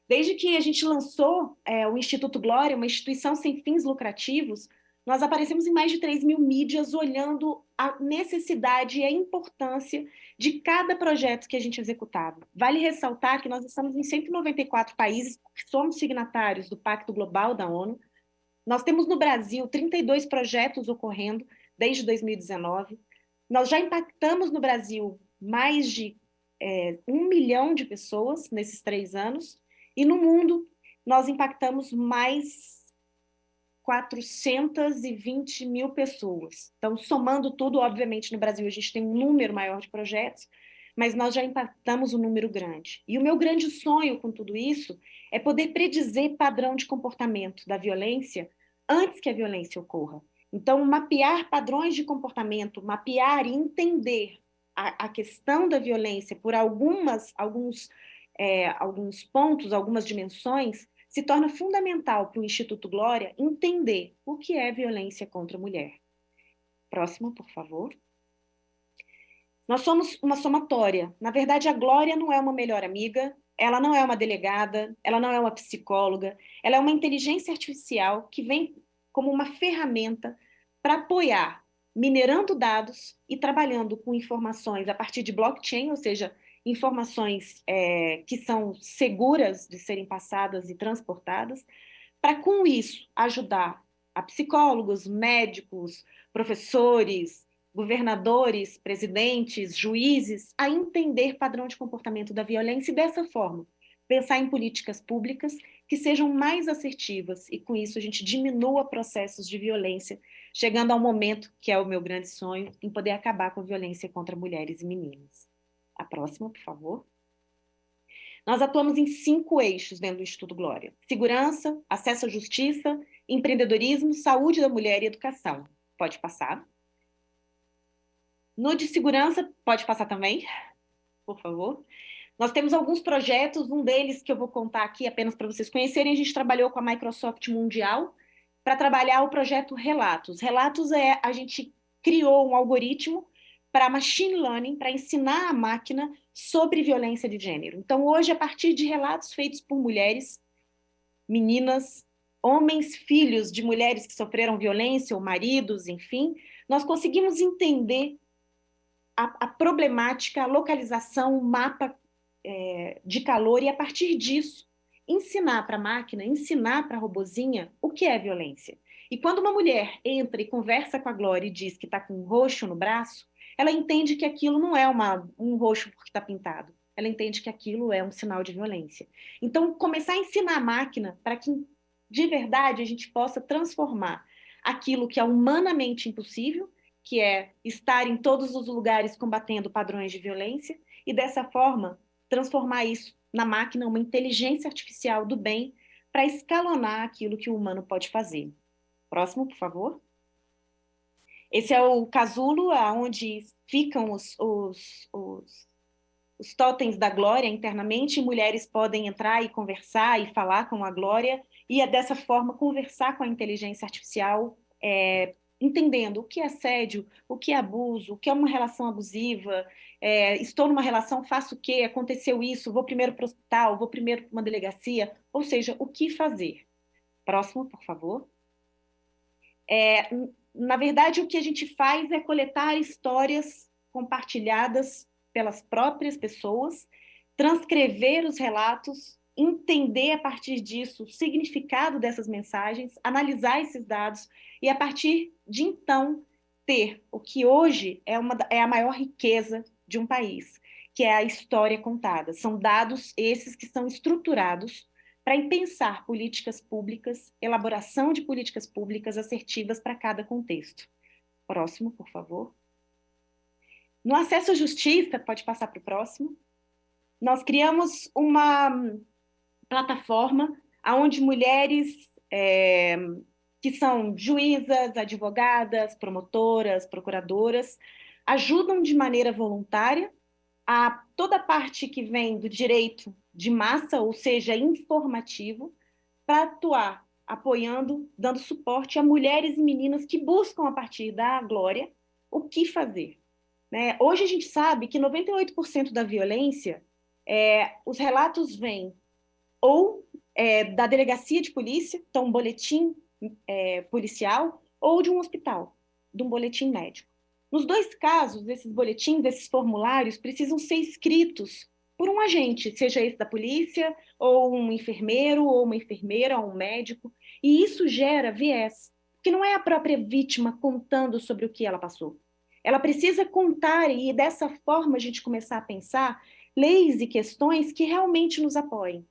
Desde que a gente lançou o Instituto Glória, uma instituição sem fins lucrativos, nós aparecemos em mais de 3.000 mídias olhando a necessidade e a importância de cada projeto que a gente executava. Vale ressaltar que nós estamos em 194 países, porque somos signatários do Pacto Global da ONU. Nós temos no Brasil 32 projetos ocorrendo desde 2019. Nós já impactamos no Brasil mais de 1 milhão de pessoas nesses 3 anos. E no mundo, nós impactamos mais 420 mil pessoas. Então, somando tudo, obviamente, no Brasil a gente tem um número maior de projetos, mas nós já impactamos um número grande. E o meu grande sonho com tudo isso é poder predizer padrão de comportamento da violência antes que a violência ocorra. Então, mapear padrões de comportamento, mapear e entender a questão da violência por alguns pontos, algumas dimensões, se torna fundamental para o Instituto Glória entender o que é violência contra a mulher. Próximo, por favor. Nós somos uma somatória. Na verdade, a Glória não é uma melhor amiga, ela não é uma delegada, ela não é uma psicóloga, ela é uma inteligência artificial que vem como uma ferramenta para apoiar, minerando dados e trabalhando com informações a partir de blockchain, ou seja, informações que são seguras de serem passadas e transportadas, para, com isso, ajudar a psicólogos, médicos, professores, governadores, presidentes, juízes, a entender padrão de comportamento da violência e, dessa forma, pensar em políticas públicas que sejam mais assertivas e, com isso, a gente diminua processos de violência, chegando ao momento, que é o meu grande sonho, em poder acabar com a violência contra mulheres e meninas. A próxima, por favor. Nós atuamos em 5 eixos dentro do Instituto Glória: segurança, acesso à justiça, empreendedorismo, saúde da mulher e educação. Pode passar. No de segurança, pode passar também, por favor. Nós temos alguns projetos, um deles que eu vou contar aqui apenas para vocês conhecerem. A gente trabalhou com a Microsoft Mundial para trabalhar o projeto Relatos. Relatos a gente criou um algoritmo para machine learning, para ensinar a máquina sobre violência de gênero. Então, hoje, a partir de relatos feitos por mulheres, meninas, homens, filhos de mulheres que sofreram violência, ou maridos, enfim, nós conseguimos entender a problemática, a localização, o mapa de calor, e a partir disso, ensinar para a máquina, ensinar para a robozinha o que é violência. E quando uma mulher entra e conversa com a Glória e diz que está com um roxo no braço, ela entende que aquilo não é um roxo porque está pintado. Ela entende que aquilo é um sinal de violência. Então, começar a ensinar a máquina para que, de verdade, a gente possa transformar aquilo que é humanamente impossível, que é estar em todos os lugares combatendo padrões de violência, e dessa forma transformar isso na máquina, uma inteligência artificial do bem, para escalonar aquilo que o humano pode fazer. Próximo, por favor. Esse é o casulo, onde ficam os totens da Glória internamente, e mulheres podem entrar e conversar e falar com a Glória, e dessa forma conversar com a inteligência artificial, entendendo o que é assédio, o que é abuso, o que é uma relação abusiva, estou numa relação, faço o quê? Aconteceu isso, vou primeiro para o hospital, vou primeiro para uma delegacia, ou seja, o que fazer. Próximo, por favor. Na verdade, o que a gente faz é coletar histórias compartilhadas pelas próprias pessoas, transcrever os relatos, entender a partir disso o significado dessas mensagens, analisar esses dados e, a partir de então, ter o que hoje é a maior riqueza de um país, que é a história contada. São dados esses que são estruturados para pensar políticas públicas, elaboração de políticas públicas assertivas para cada contexto. Próximo, por favor. No acesso à justiça, pode passar para o próximo, nós criamos uma plataforma onde mulheres que são juízas, advogadas, promotoras, procuradoras, ajudam de maneira voluntária a toda a parte que vem do direito de massa, ou seja, informativo, para atuar apoiando, dando suporte a mulheres e meninas que buscam, a partir da Glória, o que fazer. Né? Hoje a gente sabe que 98% da violência, os relatos vêm ou da delegacia de polícia, então um boletim policial, ou de um hospital, de um boletim médico. Nos 2 casos, esses boletins, esses formulários, precisam ser escritos por um agente, seja esse da polícia, ou um enfermeiro, ou uma enfermeira, ou um médico, e isso gera viés, porque não é a própria vítima contando sobre o que ela passou. Ela precisa contar, e dessa forma a gente começar a pensar leis e questões que realmente nos apoiem.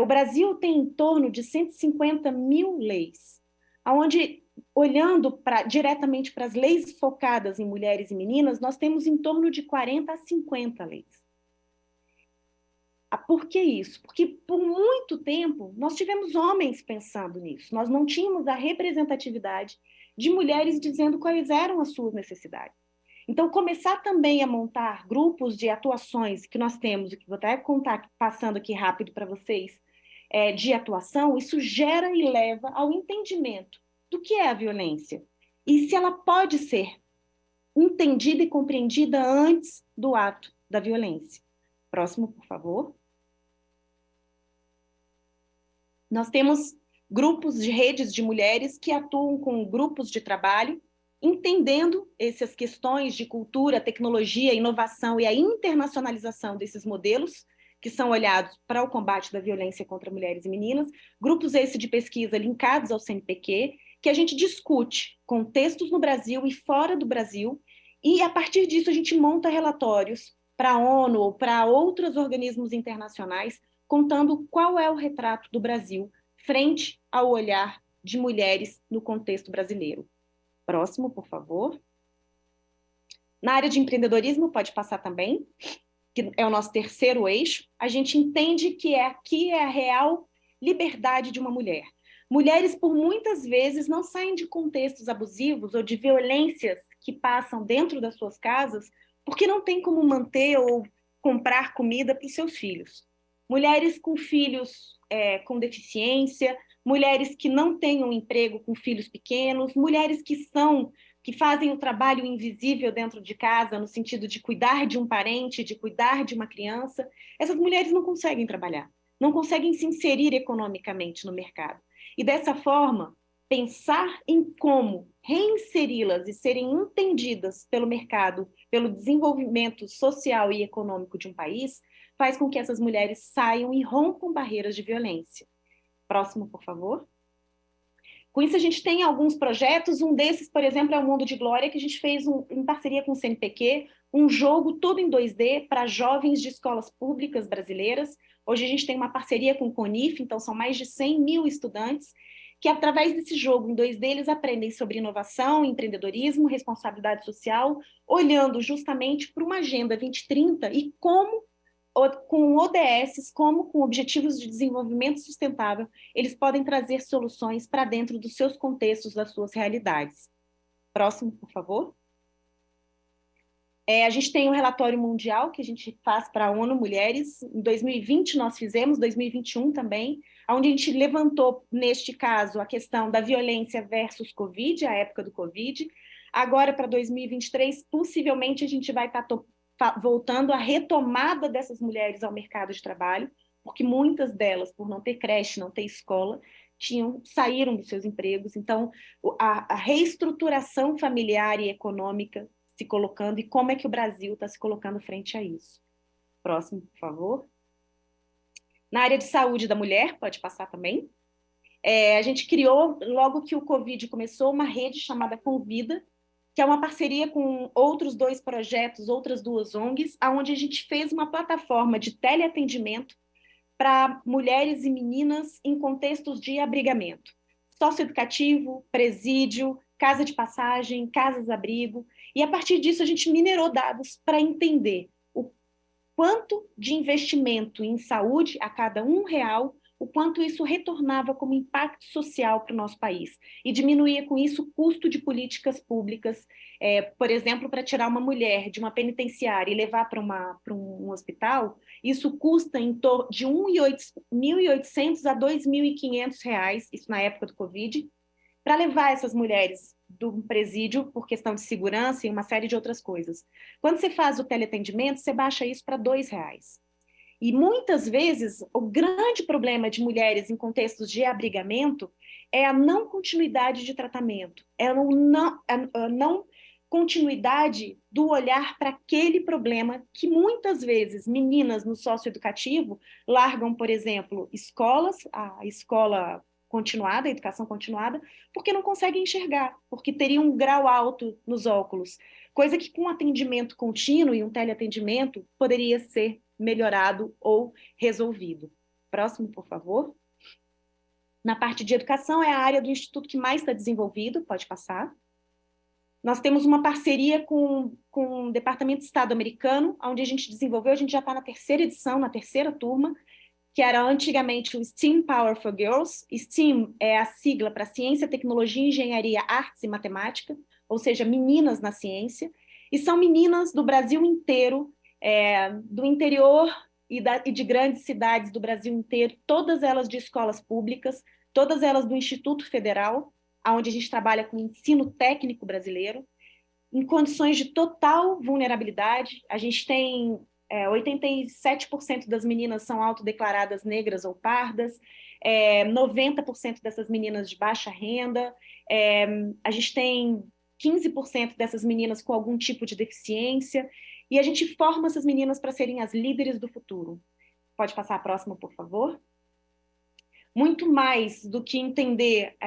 O Brasil tem em torno de 150 mil leis, onde, olhando diretamente para as leis focadas em mulheres e meninas, nós temos em torno de 40 a 50 leis. Por que isso? Porque por muito tempo nós tivemos homens pensando nisso, nós não tínhamos a representatividade de mulheres dizendo quais eram as suas necessidades. Então, começar também a montar grupos de atuações que nós temos, que vou até contar, passando aqui rápido para vocês, de atuação, isso gera e leva ao entendimento do que é a violência e se ela pode ser entendida e compreendida antes do ato da violência. Próximo, por favor. Nós temos grupos de redes de mulheres que atuam com grupos de trabalho, entendendo essas questões de cultura, tecnologia, inovação e a internacionalização desses modelos, que são olhados para o combate da violência contra mulheres e meninas, grupos esses de pesquisa linkados ao CNPq, que a gente discute contextos no Brasil e fora do Brasil, e a partir disso a gente monta relatórios para a ONU ou para outros organismos internacionais, contando qual é o retrato do Brasil frente ao olhar de mulheres no contexto brasileiro. Próximo, por favor. Na área de empreendedorismo, pode passar também, que é o nosso terceiro eixo, a gente entende que aqui é a real liberdade de uma mulher. Mulheres, por muitas vezes, não saem de contextos abusivos ou de violências que passam dentro das suas casas porque não tem como manter ou comprar comida para os seus filhos. Mulheres com filhos com deficiência, mulheres que não têm um emprego com filhos pequenos, mulheres que fazem o trabalho invisível dentro de casa, no sentido de cuidar de um parente, de cuidar de uma criança. Essas mulheres não conseguem trabalhar, não conseguem se inserir economicamente no mercado. E dessa forma, pensar em como reinseri-las e serem entendidas pelo mercado, pelo desenvolvimento social e econômico de um país, faz com que essas mulheres saiam e rompam barreiras de violência. Próximo, por favor. Com isso, a gente tem alguns projetos. Um desses, por exemplo, é o Mundo de Glória, que a gente fez em parceria com o CNPq, um jogo todo em 2D para jovens de escolas públicas brasileiras. Hoje a gente tem uma parceria com o CONIF, então são mais de 100 mil estudantes que, através desse jogo em 2D, eles aprendem sobre inovação, empreendedorismo, responsabilidade social, olhando justamente para uma Agenda 2030 e como, com ODS, como com Objetivos de Desenvolvimento Sustentável, eles podem trazer soluções para dentro dos seus contextos, das suas realidades. Próximo, por favor. A gente tem um relatório mundial que a gente faz para a ONU Mulheres. Em 2020 nós fizemos, 2021 também, onde a gente levantou, neste caso, a questão da violência versus Covid, a época do Covid. Agora, para 2023, possivelmente a gente vai estar voltando à retomada dessas mulheres ao mercado de trabalho, porque muitas delas, por não ter creche, não ter escola, saíram dos seus empregos. Então, a reestruturação familiar e econômica se colocando e como é que o Brasil está se colocando frente a isso. Próximo, por favor. Na área de saúde da mulher, pode passar também. A gente criou, logo que o Covid começou, uma rede chamada Convida, que é uma parceria com outros 2 projetos, outras 2 ONGs, onde a gente fez uma plataforma de teleatendimento para mulheres e meninas em contextos de abrigamento. Socioeducativo, presídio, casa de passagem, casas-abrigo. E, a partir disso, a gente minerou dados para entender o quanto de investimento em saúde a cada R$1, o quanto isso retornava como impacto social para o nosso país e diminuía com isso o custo de políticas públicas, por exemplo, para tirar uma mulher de uma penitenciária e levar para um hospital, isso custa em torno de R$1.800 a R$2.500, isso na época do Covid, para levar essas mulheres do presídio por questão de segurança e uma série de outras coisas. Quando você faz o teleatendimento, você baixa isso para R$2. E muitas vezes o grande problema de mulheres em contextos de abrigamento é a não continuidade de tratamento, é a não continuidade do olhar para aquele problema que muitas vezes meninas no socioeducativo largam, por exemplo, a escola continuada, a educação continuada, porque não conseguem enxergar, porque teriam um grau alto nos óculos, coisa que com atendimento contínuo e um teleatendimento poderia ser melhorado ou resolvido. Próximo, por favor. Na parte de educação, é a área do Instituto que mais está desenvolvido, pode passar. Nós temos uma parceria com o Departamento de Estado americano, onde a gente desenvolveu, a gente já está na 3ª edição, na 3ª turma, que era antigamente o STEAM Power for Girls. STEAM é a sigla para Ciência, Tecnologia, Engenharia, Artes e Matemática, ou seja, meninas na ciência. E são meninas do Brasil inteiro, do interior e de grandes cidades do Brasil inteiro, todas elas de escolas públicas, todas elas do Instituto Federal, onde a gente trabalha com ensino técnico brasileiro, em condições de total vulnerabilidade. A gente tem 87% das meninas são autodeclaradas negras ou pardas, 90% dessas meninas de baixa renda, a gente tem 15% dessas meninas com algum tipo de deficiência, e a gente forma essas meninas para serem as líderes do futuro. Pode passar a próxima, por favor? Muito mais do que entender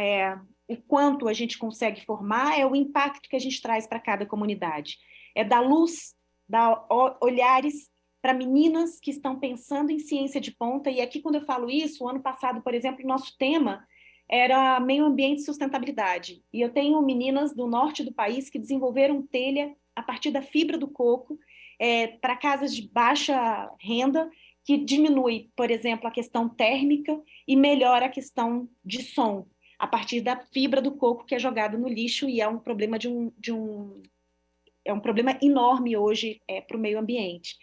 o quanto a gente consegue formar, é o impacto que a gente traz para cada comunidade. É dar luz, dar olhares para meninas que estão pensando em ciência de ponta. E aqui, quando eu falo isso, o ano passado, por exemplo, o nosso tema era meio ambiente e sustentabilidade. E eu tenho meninas do norte do país que desenvolveram telha a partir da fibra do coco para casas de baixa renda, que diminui, por exemplo, a questão térmica e melhora a questão de som, a partir da fibra do coco que é jogada no lixo, e é um problema é um problema enorme hoje para o meio ambiente.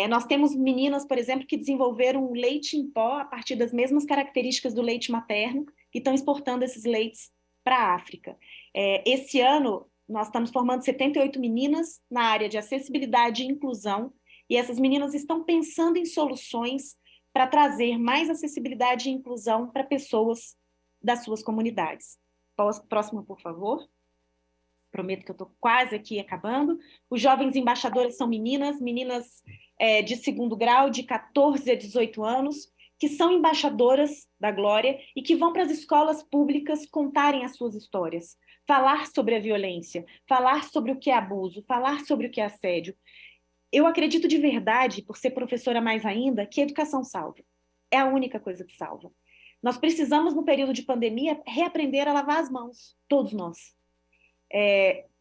Nós temos meninas, por exemplo, que desenvolveram leite em pó a partir das mesmas características do leite materno e estão exportando esses leites para a África. Esse ano, nós estamos formando 78 meninas na área de acessibilidade e inclusão, e essas meninas estão pensando em soluções para trazer mais acessibilidade e inclusão para pessoas das suas comunidades. Próxima, por favor. Prometo que eu estou quase aqui acabando. Os jovens embaixadores são meninas de segundo grau, de 14 a 18 anos, que são embaixadoras da Glória e que vão para as escolas públicas contarem as suas histórias, falar sobre a violência, falar sobre o que é abuso, falar sobre o que é assédio. Eu acredito de verdade, por ser professora mais ainda, que a educação salva. É a única coisa que salva. Nós precisamos, no período de pandemia, reaprender a lavar as mãos, todos nós.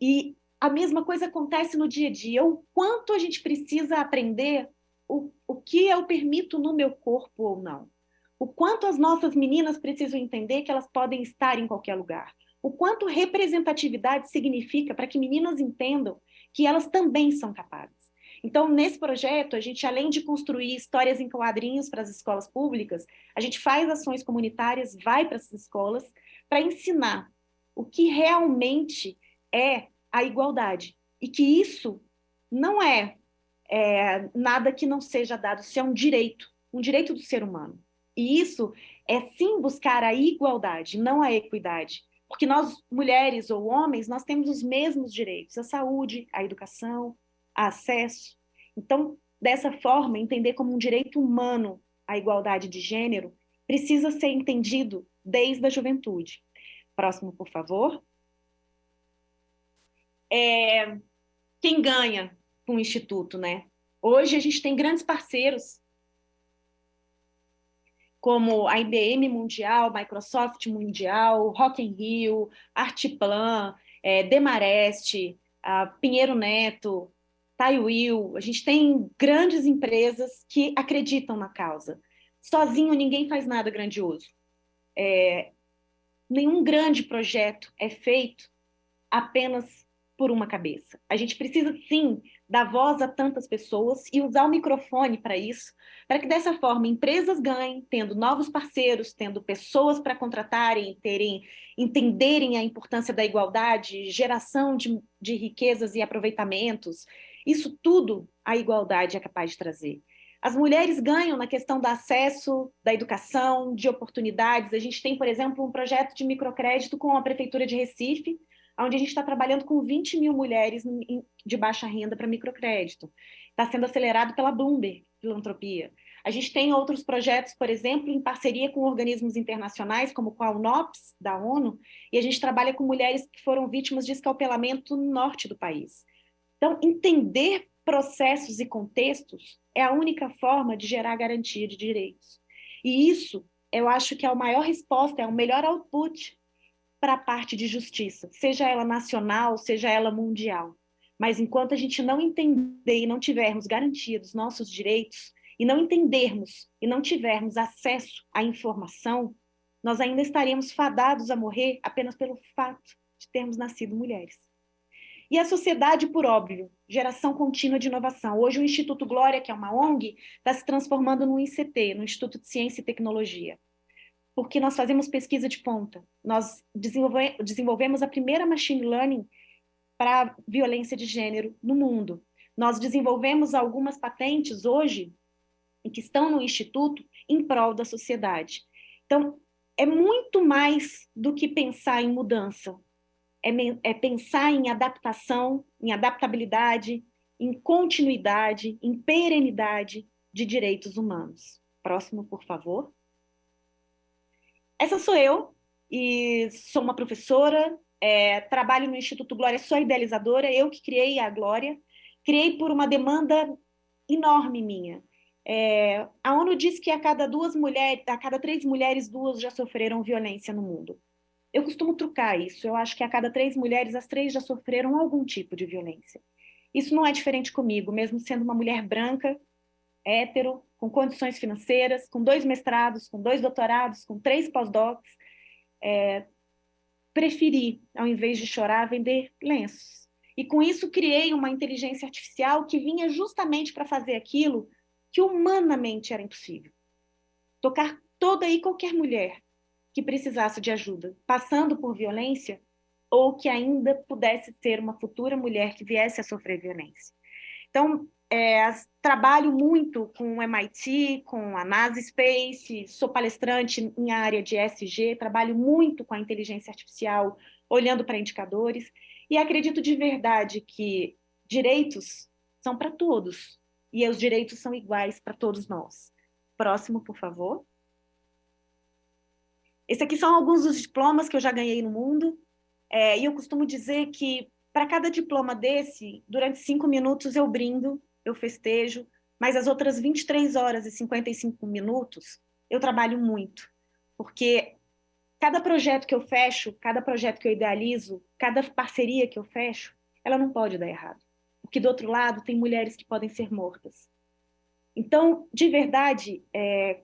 E a mesma coisa acontece no dia a dia. O quanto a gente precisa aprender o que eu permito no meu corpo ou não. O quanto as nossas meninas precisam entender que elas podem estar em qualquer lugar. O quanto representatividade significa para que meninas entendam que elas também são capazes. Então, nesse projeto, a gente, além de construir histórias em quadrinhos para as escolas públicas, a gente faz ações comunitárias, vai para essas escolas, para ensinar o que realmente é a igualdade. E que isso não é nada que não seja dado, isso é um direito do ser humano. E isso é sim buscar a igualdade, não a equidade. Porque nós, mulheres ou homens, nós temos os mesmos direitos, a saúde, a educação, a acesso. Então, dessa forma, entender como um direito humano a igualdade de gênero precisa ser entendido desde a juventude. Próximo, por favor. Quem ganha com o Instituto, né? Hoje a gente tem grandes parceiros, como a IBM Mundial, Microsoft Mundial, Rock in Rio, Artplan, Demarest, Pinheiro Neto, Taiwil. A gente tem grandes empresas que acreditam na causa. Sozinho ninguém faz nada grandioso. Nenhum grande projeto é feito apenas por uma cabeça. A gente precisa, sim, dar voz a tantas pessoas e usar o microfone para isso, para que dessa forma empresas ganhem, tendo novos parceiros, tendo pessoas para contratarem, entenderem a importância da igualdade, geração de riquezas e aproveitamentos. Isso tudo a igualdade é capaz de trazer. As mulheres ganham na questão do acesso, da educação, de oportunidades. A gente tem, por exemplo, um projeto de microcrédito com a Prefeitura de Recife, onde a gente está trabalhando com 20 mil mulheres de baixa renda para microcrédito. Está sendo acelerado pela Bloomberg Filantropia. A gente tem outros projetos, por exemplo, em parceria com organismos internacionais, como com a UNOPS, da ONU, e a gente trabalha com mulheres que foram vítimas de escalpelamento no norte do país. Então, entender processos e contextos é a única forma de gerar garantia de direitos. E isso, eu acho que é a maior resposta, é o melhor output para a parte de justiça, seja ela nacional, seja ela mundial. Mas enquanto a gente não entender e não tivermos garantia dos nossos direitos, e não entendermos e não tivermos acesso à informação, nós ainda estaremos fadados a morrer apenas pelo fato de termos nascido mulheres. E a sociedade, por óbvio, geração contínua de inovação. Hoje o Instituto Glória, que é uma ONG, está se transformando no ICT, no Instituto de Ciência e Tecnologia, porque nós fazemos pesquisa de ponta. Nós desenvolvemos a primeira machine learning para violência de gênero no mundo. Nós desenvolvemos algumas patentes hoje que estão no Instituto em prol da sociedade. Então, é muito mais do que pensar em mudança. É pensar em adaptação, em adaptabilidade, em continuidade, em perenidade de direitos humanos. Próximo, por favor. Essa sou eu, e sou uma professora, trabalho no Instituto Glória, sou idealizadora, eu que criei a Glória, criei por uma demanda enorme minha. A ONU diz que a cada 3 mulheres, 2 já sofreram violência no mundo. Eu costumo trucar isso. Eu acho que a cada 3 mulheres, as 3 já sofreram algum tipo de violência. Isso não é diferente comigo, mesmo sendo uma mulher branca, hétero, com condições financeiras, com 2 mestrados, com 2 doutorados, com 3 pós-docs. Preferi, ao invés de chorar, vender lenços. E com isso criei uma inteligência artificial que vinha justamente para fazer aquilo que humanamente era impossível. Tocar toda e qualquer mulher que precisasse de ajuda, passando por violência, ou que ainda pudesse ser uma futura mulher que viesse a sofrer violência. Então, trabalho muito com o MIT, com a NASA Space, sou palestrante em área de ESG, trabalho muito com a inteligência artificial, olhando para indicadores, e acredito de verdade que direitos são para todos, e os direitos são iguais para todos nós. Próximo, por favor. Esses aqui são alguns dos diplomas que eu já ganhei no mundo, e eu costumo dizer que para cada diploma desse, durante 5 minutos eu brindo, eu festejo, mas as outras 23 horas e 55 minutos eu trabalho muito, porque cada projeto que eu fecho, cada projeto que eu idealizo, cada parceria que eu fecho, ela não pode dar errado, porque do outro lado tem mulheres que podem ser mortas. Então, de verdade,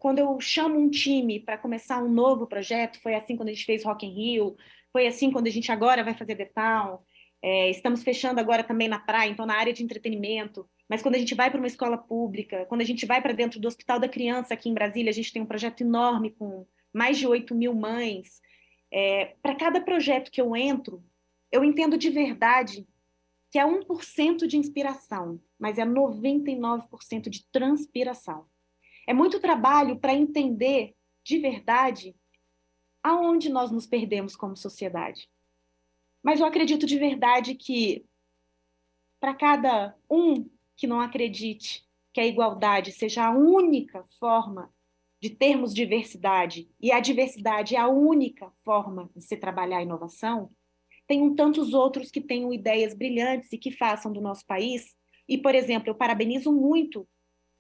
quando eu chamo um time para começar um novo projeto, foi assim quando a gente fez Rock in Rio, foi assim quando a gente agora vai fazer The Town, estamos fechando agora também na praia, então na área de entretenimento, mas quando a gente vai para uma escola pública, quando a gente vai para dentro do Hospital da Criança aqui em Brasília, a gente tem um projeto enorme com mais de 8.000 mães. Para cada projeto que eu entro, eu entendo de verdade que é 1% de inspiração, mas é 99% de transpiração. É muito trabalho para entender de verdade aonde nós nos perdemos como sociedade. Mas eu acredito de verdade que para cada um que não acredite que a igualdade seja a única forma de termos diversidade, e a diversidade é a única forma de se trabalhar a inovação, tem tantos outros que tenham ideias brilhantes e que façam do nosso país. E, por exemplo, eu parabenizo muito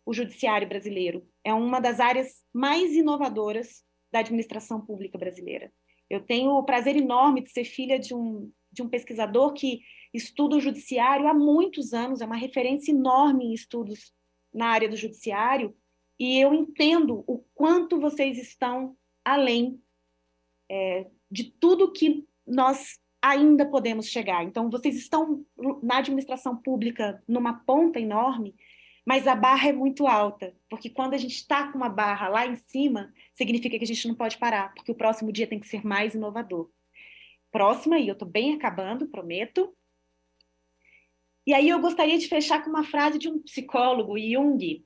o judiciário brasileiro. É uma das áreas mais inovadoras da administração pública brasileira. Eu tenho o prazer enorme de ser filha de um pesquisador que estuda o judiciário há muitos anos, é uma referência enorme em estudos na área do judiciário, e eu entendo o quanto vocês estão além de tudo que nós ainda podemos chegar. Então, vocês estão na administração pública numa ponta enorme, mas a barra é muito alta, porque quando a gente está com uma barra lá em cima, significa que a gente não pode parar, porque o próximo dia tem que ser mais inovador. Próxima, e eu estou bem acabando, prometo. E aí eu gostaria de fechar com uma frase de um psicólogo, Jung,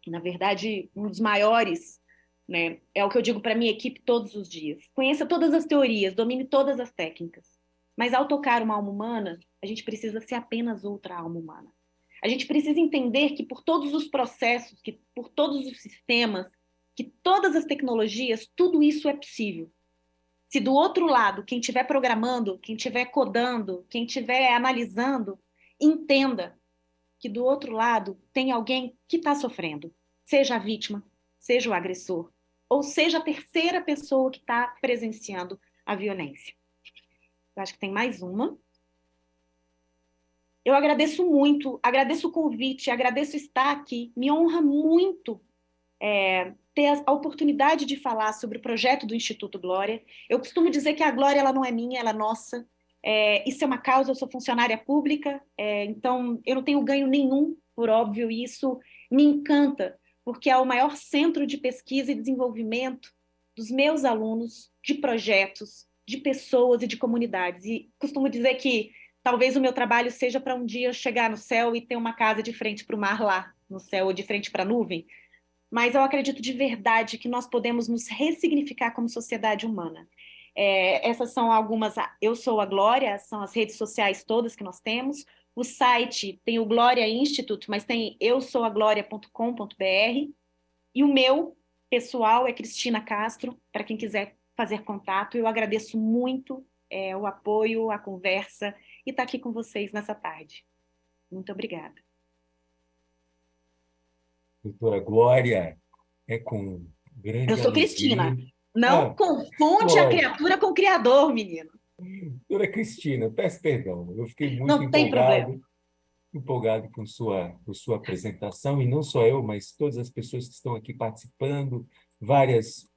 que, na verdade, um dos maiores, né? É o que eu digo para minha equipe todos os dias. Conheça todas as teorias, domine todas as técnicas. Mas ao tocar uma alma humana, a gente precisa ser apenas outra alma humana. A gente precisa entender que por todos os processos, que por todos os sistemas, que todas as tecnologias, tudo isso é possível. Se do outro lado, quem estiver programando, quem estiver codando, quem estiver analisando, entenda que do outro lado tem alguém que está sofrendo, seja a vítima, seja o agressor, ou seja a terceira pessoa que está presenciando a violência. Eu acho que tem mais uma. Eu agradeço muito, agradeço o convite, agradeço estar aqui, me honra muito ter a oportunidade de falar sobre o projeto do Instituto Glória. Eu costumo dizer que a Glória ela não é minha, ela é nossa. Isso é uma causa, eu sou funcionária pública, então eu não tenho ganho nenhum, por óbvio, e isso me encanta, porque é o maior centro de pesquisa e desenvolvimento dos meus alunos, de projetos, de pessoas e de comunidades. E costumo dizer que talvez o meu trabalho seja para um dia chegar no céu e ter uma casa de frente para o mar lá no céu, ou de frente para a nuvem, mas eu acredito de verdade que nós podemos nos ressignificar como sociedade humana. Essas são algumas. Eu sou a Glória, são as redes sociais todas que nós temos. O site tem o Glória Institute, mas tem eusouagloria.com.br. E o meu pessoal é Cristina Castro, para quem quiser fazer contato. Eu agradeço muito o apoio, a conversa e estar aqui com vocês nessa tarde. Muito obrigada. Doutora Glória, é com grande Eu sou alegria. Cristina. Não confunde a lógico. criatura com o criador, menino. Doutora Cristina, peço perdão, eu fiquei muito Não tem problema. empolgado com sua apresentação, e não só eu, mas todas as pessoas que estão aqui participando, várias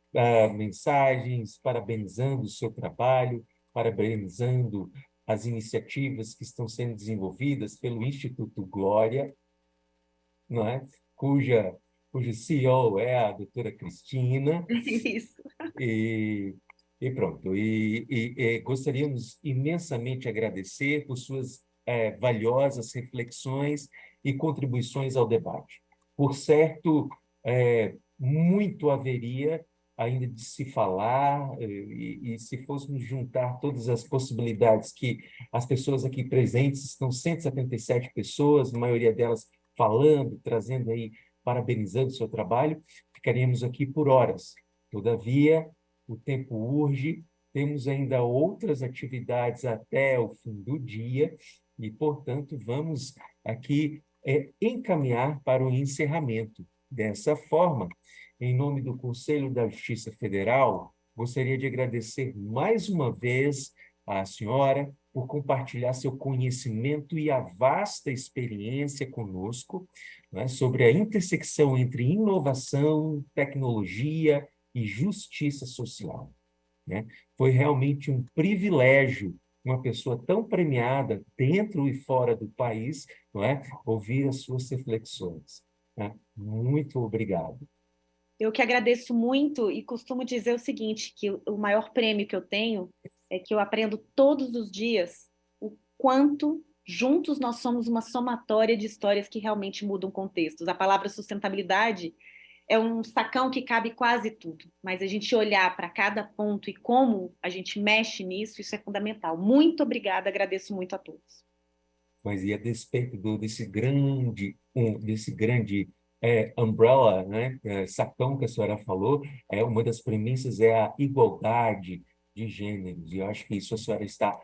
mensagens parabenizando o seu trabalho, parabenizando as iniciativas que estão sendo desenvolvidas pelo Instituto Glória, não é? Cujo CEO é a doutora Cristina. Isso. E pronto. E gostaríamos imensamente agradecer por suas valiosas reflexões e contribuições ao debate. Por certo, muito haveria ainda de se falar, e se fôssemos juntar todas as possibilidades que as pessoas aqui presentes, estão 177 pessoas, a maioria delas falando, trazendo aí, parabenizando o seu trabalho, ficaríamos aqui por horas. Todavia, o tempo urge, temos ainda outras atividades até o fim do dia e, portanto, vamos aqui encaminhar para o encerramento. Dessa forma, em nome do Conselho da Justiça Federal, gostaria de agradecer mais uma vez à senhora por compartilhar seu conhecimento e a vasta experiência conosco, né, sobre a intersecção entre inovação, tecnologia e justiça social, né? Foi realmente um privilégio uma pessoa tão premiada dentro e fora do país, não é, ouvir as suas reflexões, né? Muito obrigado. Eu que agradeço muito e costumo dizer o seguinte, que o maior prêmio que eu tenho é que eu aprendo todos os dias o quanto juntos nós somos uma somatória de histórias que realmente mudam contextos. A palavra sustentabilidade é um sacão que cabe quase tudo, mas a gente olhar para cada ponto e como a gente mexe nisso, isso é fundamental. Muito obrigada, agradeço muito a todos. Mas e a despeito desse grande umbrella, né, sacão que a senhora falou, uma das premissas é a igualdade de gêneros, e eu acho que isso a senhora está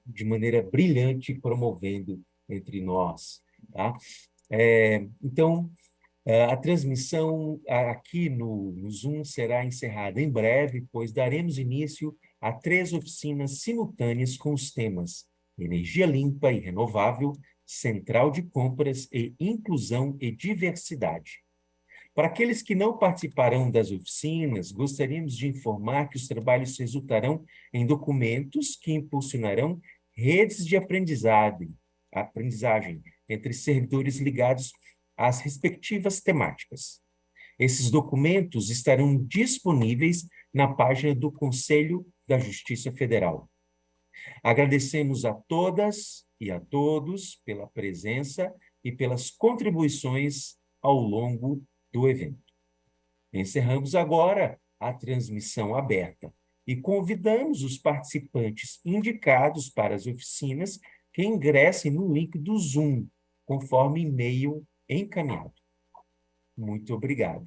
de maneira brilhante promovendo entre nós, tá? Então, a transmissão aqui no Zoom será encerrada em breve, pois daremos início a 3 oficinas simultâneas com os temas energia limpa e renovável, central de compras e inclusão e diversidade. Para aqueles que não participarão das oficinas, gostaríamos de informar que os trabalhos resultarão em documentos que impulsionarão redes de aprendizagem entre servidores ligados às respectivas temáticas. Esses documentos estarão disponíveis na página do Conselho da Justiça Federal. Agradecemos a todas e a todos pela presença e pelas contribuições ao longo do evento. Encerramos agora a transmissão aberta e convidamos os participantes indicados para as oficinas que ingressem no link do Zoom, conforme e-mail encaminhado. Muito obrigado.